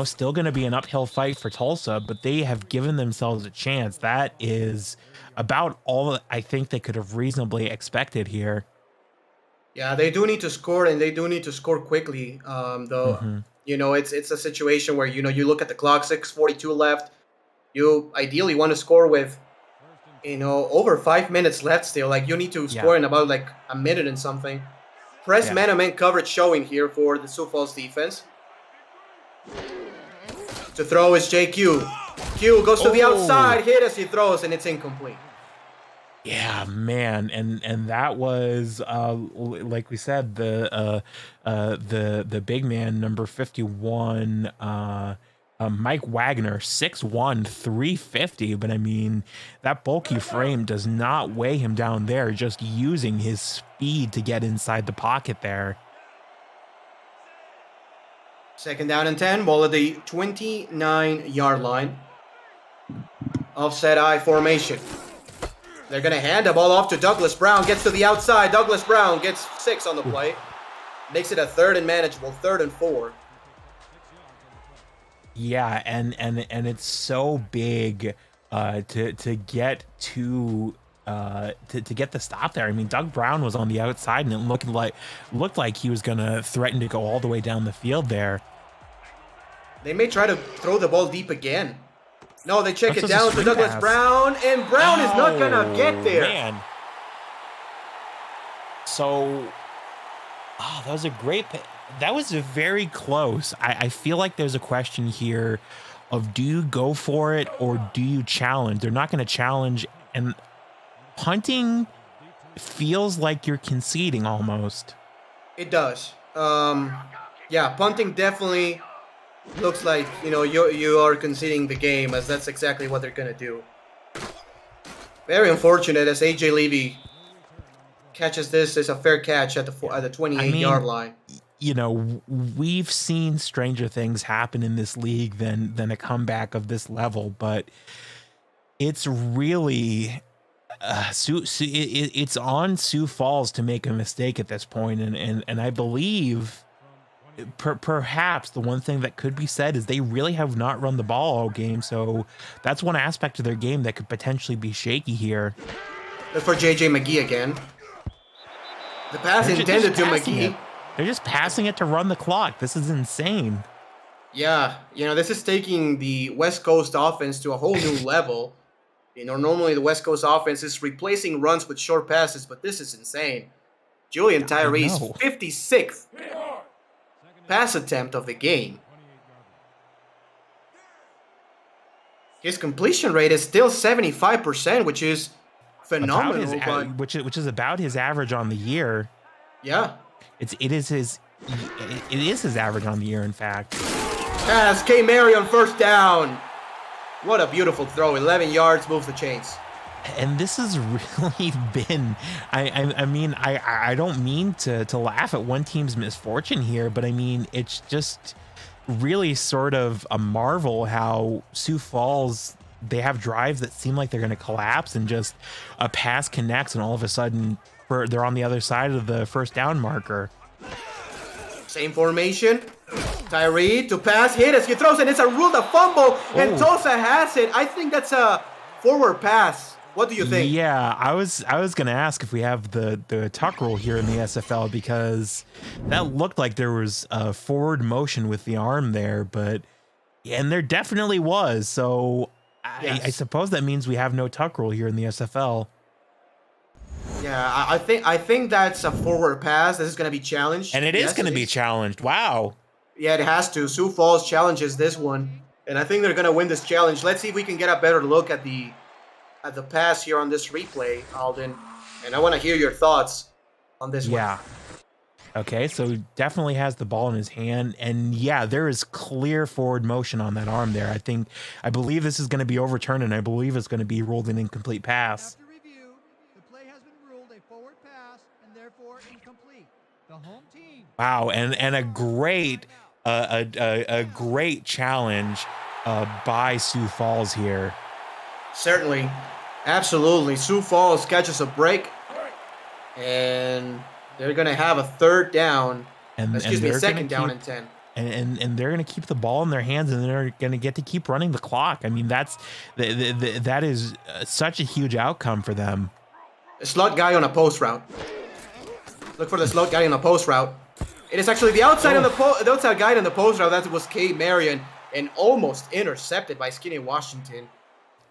still going to be an uphill fight for Tulsa, but they have given themselves a chance. That is about all I think they could have reasonably expected here. Yeah, they do need to score, and they do need to score quickly. Though, it's a situation where, you look at the clock, 6:42 left. You ideally want to score with, over 5 minutes left still. Like, you need to score in about, like, a minute and something. Press man-to-man coverage showing here for the Sioux Falls defense. To throw is JQ. Q goes to the outside, hit as he throws, and it's incomplete. Yeah, man, and that was like we said, the big man, number 51, Mike Wagner, 6'1", 350. But I mean, that bulky frame does not weigh him down there. Just using his speed to get inside the pocket there. 2nd down and 10, ball at the 29-yard line. Offset I formation. They're going to hand the ball off to Douglas Brown. Gets to the outside. Douglas Brown gets 6 on the play. Makes it a 3rd and manageable, 3rd and 4. Yeah, and it's so big to get to get the stop there. I mean, Doug Brown was on the outside, and it looked like he was going to threaten to go all the way down the field there. They may try to throw the ball deep again. No, they check it down to Douglas Brown, and Brown is not going to get there. Man. So, that was a great that was very close. I feel like there's a question here of, do you go for it or do you challenge? They're not going to challenge, and punting feels like you're conceding almost. It does. Yeah, punting definitely looks like, you are conceding the game, as that's exactly what they're going to do. Very unfortunate, as AJ Levy catches this as a fair catch at the 28-yard line. We've seen stranger things happen in this league than a comeback of this level, but it's really it's on Sioux Falls to make a mistake at this point, and I believe perhaps the one thing that could be said is they really have not run the ball all game, so that's one aspect of their game that could potentially be shaky here. Look for JJ McGee again. The pass intended to McGee. They're just passing it to run the clock. This is insane. Yeah, this is taking the West Coast offense to a whole new level. Normally the West Coast offense is replacing runs with short passes, but this is insane. Julian Tyree's 56th pass attempt of the game. His completion rate is still 75%, which is phenomenal. Which is about his average on the year. Yeah. It is his average on the year, in fact. Pass, K. Mary on 1st down. What a beautiful throw. 11 yards, moves the chains. And this has really been, I mean, I don't mean to laugh at one team's misfortune here, but I mean, it's just really sort of a marvel how Sioux Falls, they have drives that seem like they're going to collapse, and just a pass connects, and all of a sudden they're on the other side of the 1st down marker. Same formation. Tyree to pass, hit as he throws, and it's a ruled a fumble, and Tulsa has it. I think that's a forward pass. What do you think? Yeah, I was going to ask if we have the tuck rule here in the SFL, because that looked like there was a forward motion with the arm there, and there definitely was. So yes. I suppose that means we have no tuck rule here in the SFL. Yeah, I think that's a forward pass. This is going to be challenged. And it is Yes, going to be challenged. Wow. Yeah, it has to. Sioux Falls challenges this one, and I think they're going to win this challenge. Let's see if we can get a better look at the pass here on this replay, Alden. And I want to hear your thoughts on this one. Yeah. Okay, so he definitely has the ball in his hand, and yeah, there is clear forward motion on that arm there. I believe this is going to be overturned, and I believe it's going to be ruled an incomplete pass. After review, the play has been ruled a forward pass and therefore incomplete. The home team. Wow, and a great challenge by Sioux Falls here. Certainly. Absolutely. Sioux Falls catches a break, and they're going to have a third down. Second down and 10. And they're going to keep the ball in their hands, and they're going to get to keep running the clock. I mean, that is such a huge outcome for them. A slot guy on a post route. Look for the slot guy on a post route. It is actually the outside the outside guy on the post route. That was K. Marion, and almost intercepted by Skinny Washington.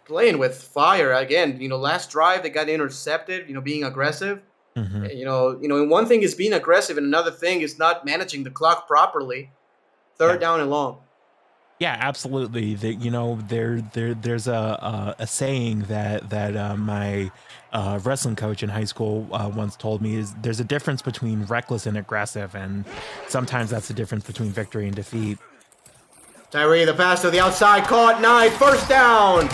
Playing with fire again. Last drive they got intercepted. Being aggressive. Mm-hmm. And one thing is being aggressive, and another thing is not managing the clock properly. Third down and long. Yeah, absolutely. There's a saying that my wrestling coach in high school once told me is there's a difference between reckless and aggressive, and sometimes that's the difference between victory and defeat. Tyree, the pass to the outside, caught. Knight, first down.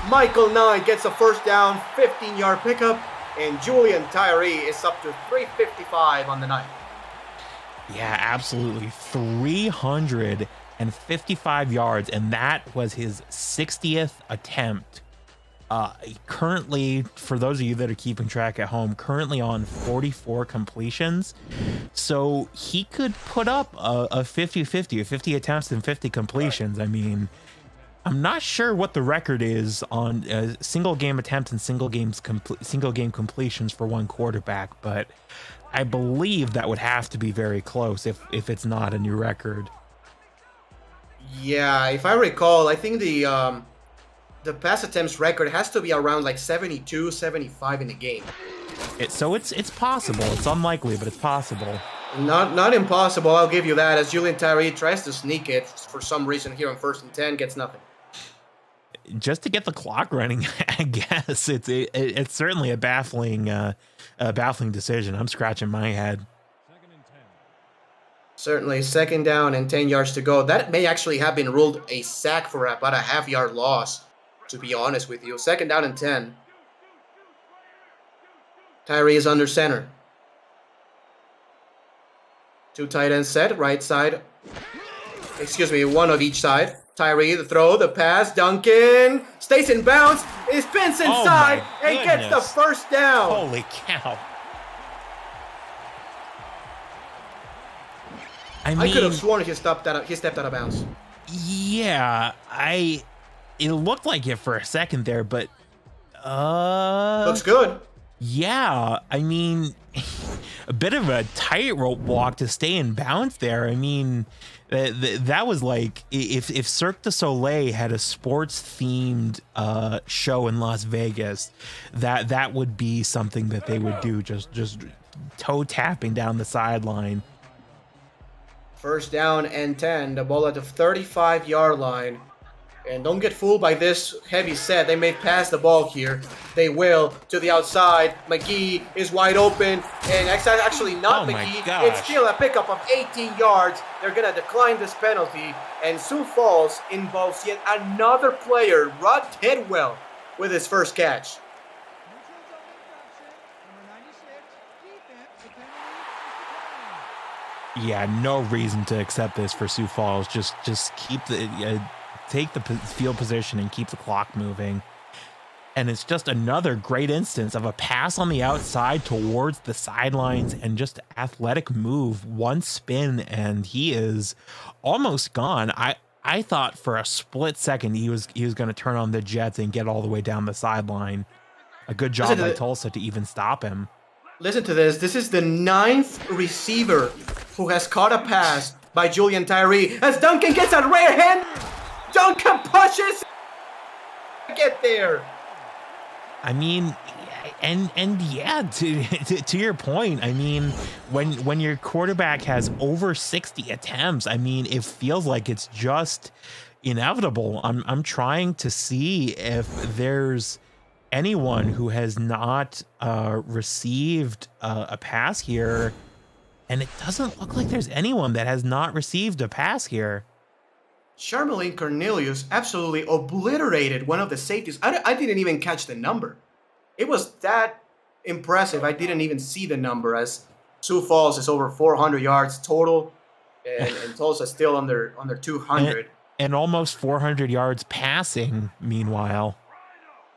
Michael Knight gets a first down, 15-yard pickup, and Julian Tyree is up to 355 on the night. Yeah, absolutely. 355 yards, and that was his 60th attempt. Currently, for those of you that are keeping track at home, currently on 44 completions. So he could put up a 50-50, 50 attempts and 50 completions. I mean, I'm not sure what the record is on single game attempts and single game completions for one quarterback, but I believe that would have to be very close if it's not a new record. Yeah, if I recall, I think the pass attempts record has to be around like 72, 75 in a game. So it's possible. It's unlikely, but it's possible. Not impossible, I'll give you that, as Julian Tyree tries to sneak it for some reason here on 1st and 10, gets nothing. Just to get the clock running, I guess. It's certainly a baffling decision. I'm scratching my head. Certainly, 2nd down and 10 yards to go. That may actually have been ruled a sack for about a half-yard loss, to be honest with you. 2nd down and 10. Tyree is under center. 2 tight ends set, right side. One of each side. Tyree, the throw, the pass, Duncan stays in bounds, he spins inside, and gets the first down. Holy cow. I could have sworn he stepped out of bounds. Yeah, it looked like it for a second there, but looks good. Yeah, I mean, a bit of a tightrope walk to stay in bounds there. I mean, that was like if Cirque du Soleil had a sports themed show in Las Vegas, that would be something that they would do, just toe tapping down the sideline. 1st down and 10, the ball at the 35-yard line. And don't get fooled by this heavy set. They may pass the ball here. They will to the outside. McGee is wide open. And actually not McGee. It's still a pickup of 18 yards. They're going to decline this penalty. And Sioux Falls involves yet another player, Rod Tidwell, with his first catch. Yeah, no reason to accept this for Sioux Falls. Just keep take the field position and keep the clock moving. And it's just another great instance of a pass on the outside towards the sidelines and just athletic move, one spin, and he is almost gone. I thought for a split second he was going to turn on the jets and get all the way down the sideline. A good job by Tulsa to even stop him. Listen to this. This is the 9th receiver who has caught a pass by Julian Tyree. As Duncan gets a rare hand, Duncan pushes. Get there. I mean, And yeah, to your point, I mean, when your quarterback has over 60 attempts, I mean, it feels like it's just inevitable. I'm trying to see if there's anyone who has not received a pass here, and it doesn't look like there's anyone that has not received a pass here. Charmelin Cornelius absolutely obliterated one of the safeties. I didn't even catch the number. It was that impressive. I didn't even see the number, as Sioux Falls is over 400 yards total, and Tulsa still under 200. And almost 400 yards passing, meanwhile.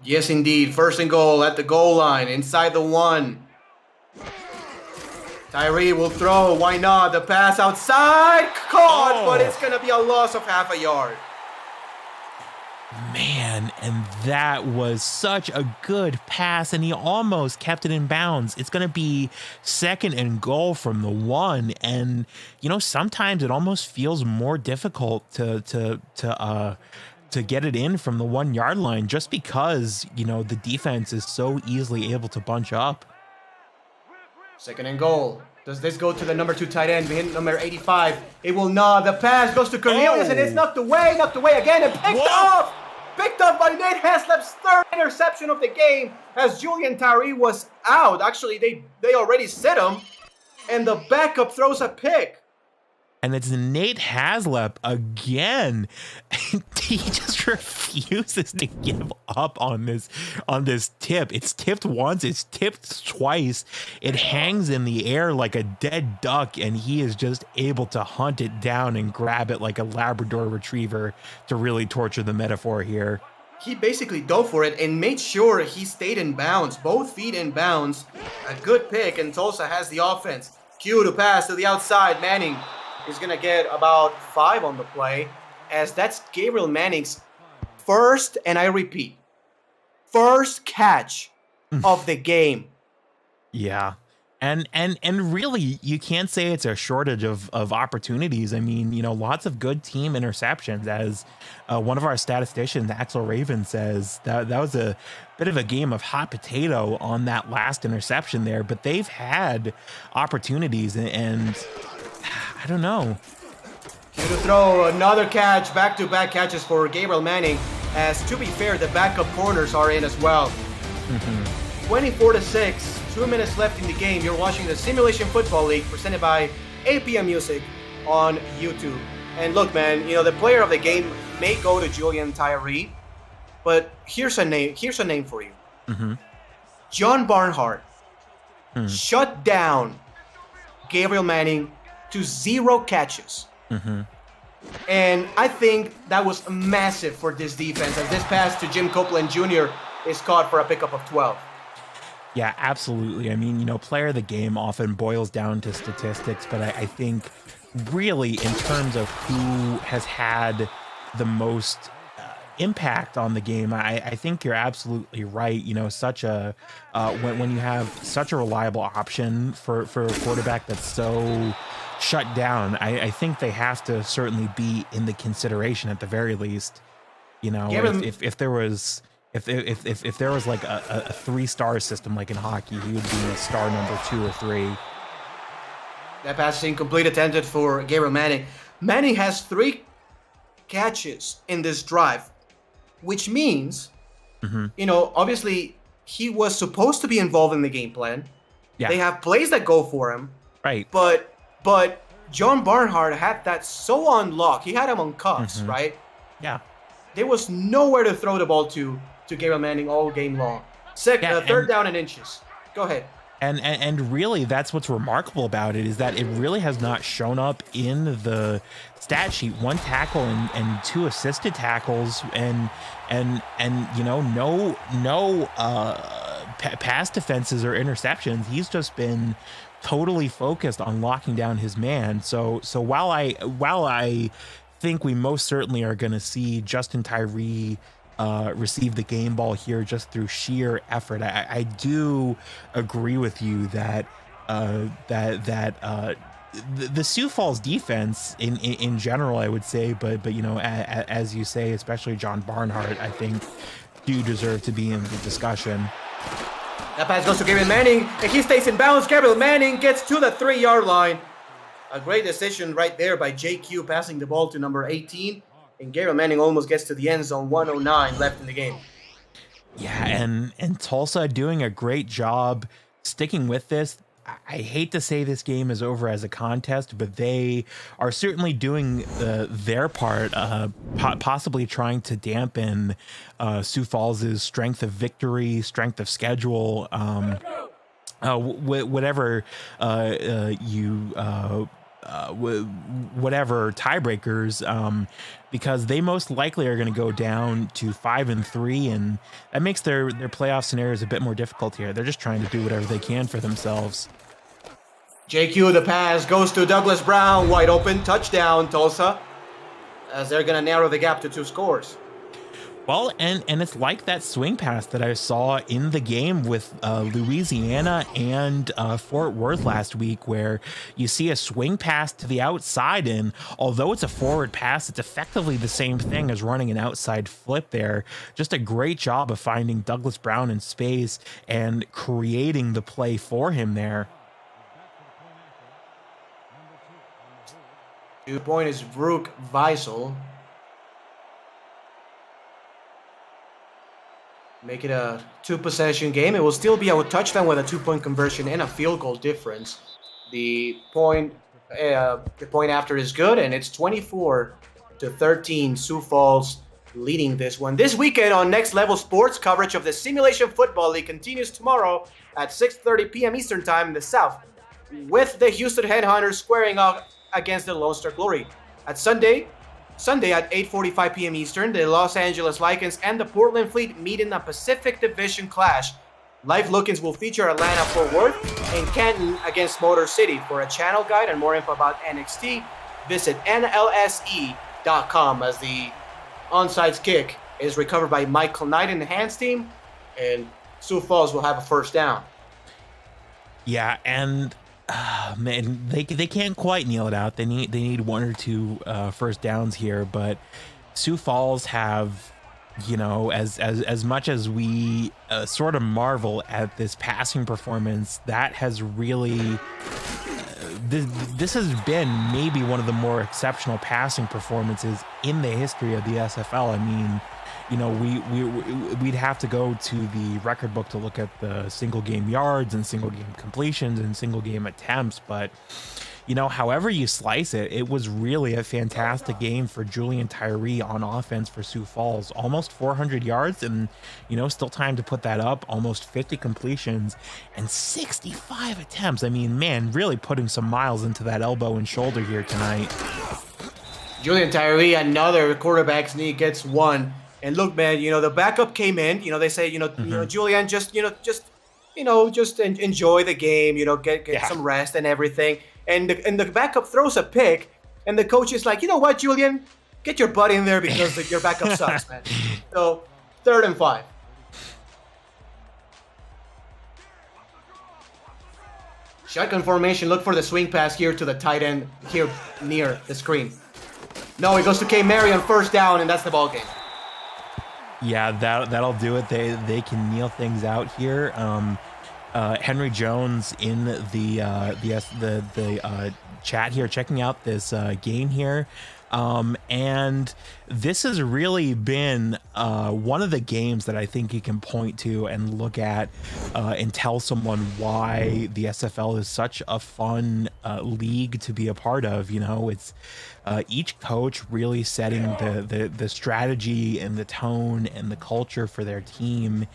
Yes, indeed. First and goal at the goal line, inside the 1. Tyree will throw. Why not? The pass outside. Caught, but it's going to be a loss of half a yard. Man, and that was such a good pass, and he almost kept it in bounds. It's going to be second and goal from the 1, and sometimes it almost feels more difficult to get it in from the 1 yard line, just because the defense is so easily able to bunch up. Second and goal. Does this go to the number 2 tight end, number 85? It will not. The pass goes to Cornelius, and it's knocked away again, and picked off. Picked up by Nate Haslep's 3rd interception of the game, as Julian Tyree was out. Actually, they already set him, and the backup throws a pick. And it's Nate Haslep again. He just refuses to give up on this tip. It's tipped once, it's tipped twice. It hangs in the air like a dead duck, and he is just able to hunt it down and grab it like a Labrador retriever, to really torture the metaphor here. He basically dove for it and made sure he stayed in bounds, both feet in bounds. A good pick, and Tulsa has the offense. Q to pass to the outside. Manning is going to get about 5 on the play, as that's Gabriel Manning's first, and I repeat, first catch of the game. Yeah. And really, you can't say it's a shortage of opportunities. I mean, lots of good team interceptions, as one of our statisticians, Axel Raven, says that was a bit of a game of hot potato on that last interception there, but they've had opportunities, and I don't know. Here to throw, another catch, back-to-back catches for Gabriel Manning, as to be fair, the backup corners are in as well. 24-6, 2 minutes left in the game. You're watching the Simulation Football League, presented by APM Music on YouTube. And look, man, the player of the game may go to Julian Tyree, but here's a name for you. John Barnhart shut down Gabriel Manning to 0 catches. And I think that was massive for this defense, as this pass to Jim Copeland Jr. is caught for a pickup of 12. Yeah, absolutely. I mean, player of the game often boils down to statistics, but I think really in terms of who has had the most impact on the game, I think you're absolutely right. Such a when you have such a reliable option for a quarterback that's so shut down, I think they have to certainly be in the consideration at the very least. If there was like a 3-star system like in hockey, he would be a star number 2 or 3. That pass is incomplete, attempted for Gabriel Manning. Manning has 3 catches in this drive, which means, obviously he was supposed to be involved in the game plan. Yeah. They have plays that go for him. Right. But John Barnhart had that so on lock. He had him on cuffs, right? Yeah. There was nowhere to throw the ball to Gabriel Manning all game long. Third down and inches. Go ahead. And really, that's what's remarkable about it, is that it really has not shown up in the stat sheet. 1 tackle and 2 assisted tackles, and no pass defenses or interceptions. He's just been totally focused on locking down his man. So while I think we most certainly are going to see Justin Tyree receive the game ball here just through sheer effort, I do agree with you that the Sioux Falls defense in general, I would say, but as you say, especially John Barnhart, I think do deserve to be in the discussion. That pass goes to Gabriel Manning, and he stays in bounds. Gabriel Manning gets to the 3-yard line. A great decision right there by JQ, passing the ball to number 18. And Gabriel Manning almost gets to the end zone, 1:09 left in the game. Yeah, and Tulsa doing a great job sticking with this. I hate to say this game is over as a contest, but they are certainly doing their part, possibly trying to dampen Sioux Falls' strength of victory, strength of schedule, whatever whatever tiebreakers, because they most likely are going to go down to 5-3, and that makes their playoff scenarios a bit more difficult here. They're just trying to do whatever they can for themselves. JQ, the pass goes to Douglas Brown, wide open, touchdown Tulsa, as they're going to narrow the gap to 2 scores. Well, and it's like that swing pass that I saw in the game with Louisiana and Fort Worth last week, where you see a swing pass to the outside, and although it's a forward pass, it's effectively the same thing as running an outside flip there. Just a great job of finding Douglas Brown in space and creating the play for him there. 2 point is Brooke Weisel. Make it a 2-possession game. It will still be a touchdown with a 2-point conversion and a field goal difference. The point after is good, and it's 24-13. Sioux Falls leading this one. This weekend on Next Level Sports, coverage of the Simulation Football League continues tomorrow at 6:30 p.m. Eastern Time in the South, with the Houston Headhunters squaring off against the Lone Star Glory. At Sunday at 8:45 p.m. Eastern, the Los Angeles Lycans and the Portland Fleet meet in a Pacific Division clash. Live look-ins will feature Atlanta, Fort Worth, and Canton against Motor City. For a channel guide and more info about NXT, visit NLSE.com, as the onside kick is recovered by Michael Knight in the hands team, and Sioux Falls will have a first down. Yeah, and man, they can't quite kneel it out. They need 1 or 2 first downs here, but Sioux Falls have, you know, as much as we sort of marvel at this passing performance, that has really this has been maybe one of the more exceptional passing performances in the history of the SFL. I mean, you know, we'd have to go to the record book to look at the single game yards and single game completions and single game attempts, but you know, however you slice it, it was really a fantastic game for Julian Tyree on offense for Sioux Falls. Almost 400 yards, and you know, still time to put that up. Almost 50 completions and 65 attempts. I mean, man, really putting some miles into that elbow and shoulder here tonight. Julian Tyree, another quarterback's knee, gets one. And look, man, you know, the backup came in. You know, they say, you know, Julian, just enjoy the game. You know, get some rest and everything. And the backup throws a pick, and the coach is like, you know what, Julian, get your butt in there because your backup sucks, man. So 3rd and 5. Shotgun formation. Look for the swing pass here to the tight end here near the screen. No, it goes to K. Mary on first down, and that's the ball game. Yeah, that'll do it. They can kneel things out here. Henry Jones in the chat here, checking out this game here, and this has really been one of the games that I think you can point to and look at and tell someone why the SFL is such a fun league to be a part of. You know, it's each coach really setting the strategy and the tone and the culture for their team.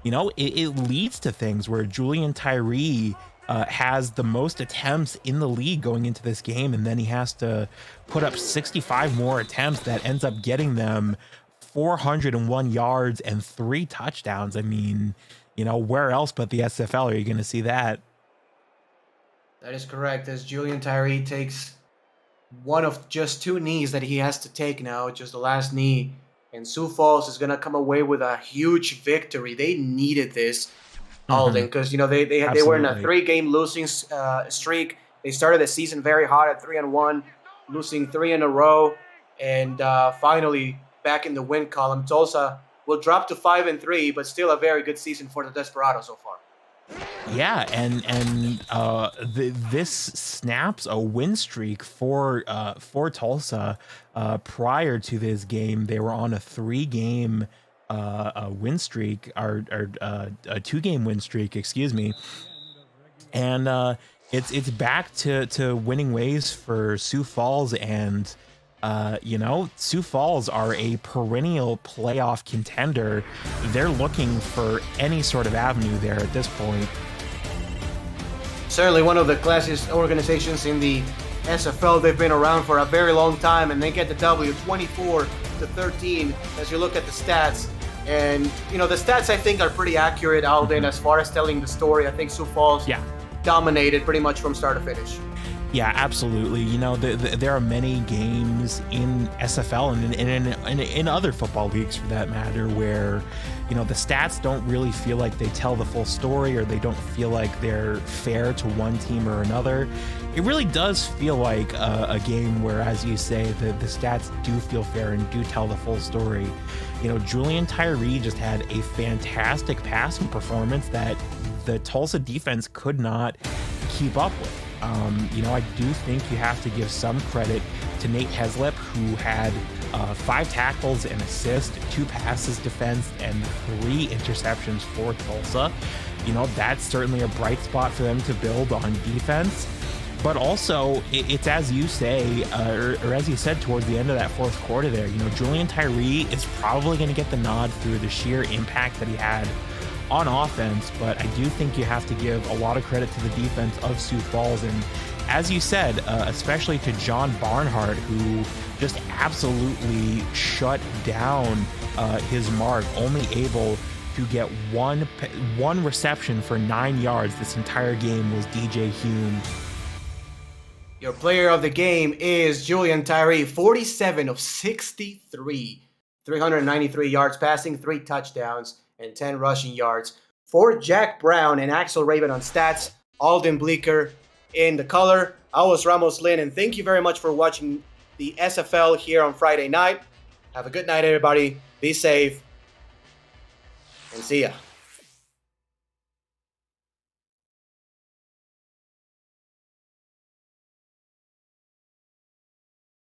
You know, it leads to things where Julian Tyree has the most attempts in the league going into this game, and then he has to put up 65 more attempts that ends up getting them 401 yards and 3 touchdowns. I mean, you know, where else but the SFL are you going to see that? That is correct, as Julian Tyree takes one of just 2 knees that he has to take now, just the last knee. And Sioux Falls is going to come away with a huge victory. They needed this, Alden, because, you know, they were in a 3-game losing streak. They started the season very hot at 3-1, losing 3 in a row. And finally, back in the win column, Tulsa will drop to 5-3, but still a very good season for the Desperados so far. Yeah, this snaps a win streak for Tulsa. Prior to this game, they were on a 3-game win streak, or a 2-game win streak, excuse me. And it's back to winning ways for Sioux Falls, and Sioux Falls are a perennial playoff contender. They're looking for any sort of avenue there at this point. Certainly one of the classiest organizations in the SFL. They've been around for a very long time, and they get the W 24-13 as you look at the stats. And, the stats, I think, are pretty accurate, Alden, as far as telling the story. I think Sioux Falls dominated pretty much from start to finish. Yeah, absolutely. There are many games in SFL and in other football leagues, for that matter, where, the stats don't really feel like they tell the full story, or they don't feel like they're fair to one team or another. It really does feel like a game where, as you say, the stats do feel fair and do tell the full story. Julian Tyree just had a fantastic passing performance that the Tulsa defense could not keep up with. I do think you have to give some credit to Nate Heslip, who had 5 tackles, an assist, 2 passes defense, and 3 interceptions for Tulsa. That's certainly a bright spot for them to build on defense. But also, it's as you say, or as you said towards the end of that fourth quarter there, Julian Tyree is probably going to get the nod through the sheer impact that he had on offense, but I do think you have to give a lot of credit to the defense of Sioux Falls, and as you said, especially to John Barnhart, who just absolutely shut down his mark, only able to get one reception for 9 yards this entire game was DJ Hume. Your player of the game is Julian Tyree, 47 of 63, 393 yards passing, 3 touchdowns, and 10 rushing yards. For Jack Brown and Axel Raven on stats, Alden Bleeker in the color. I was Ramos Lynn, and thank you very much for watching the SFL here on Friday night. Have a good night, everybody. Be safe, and see ya.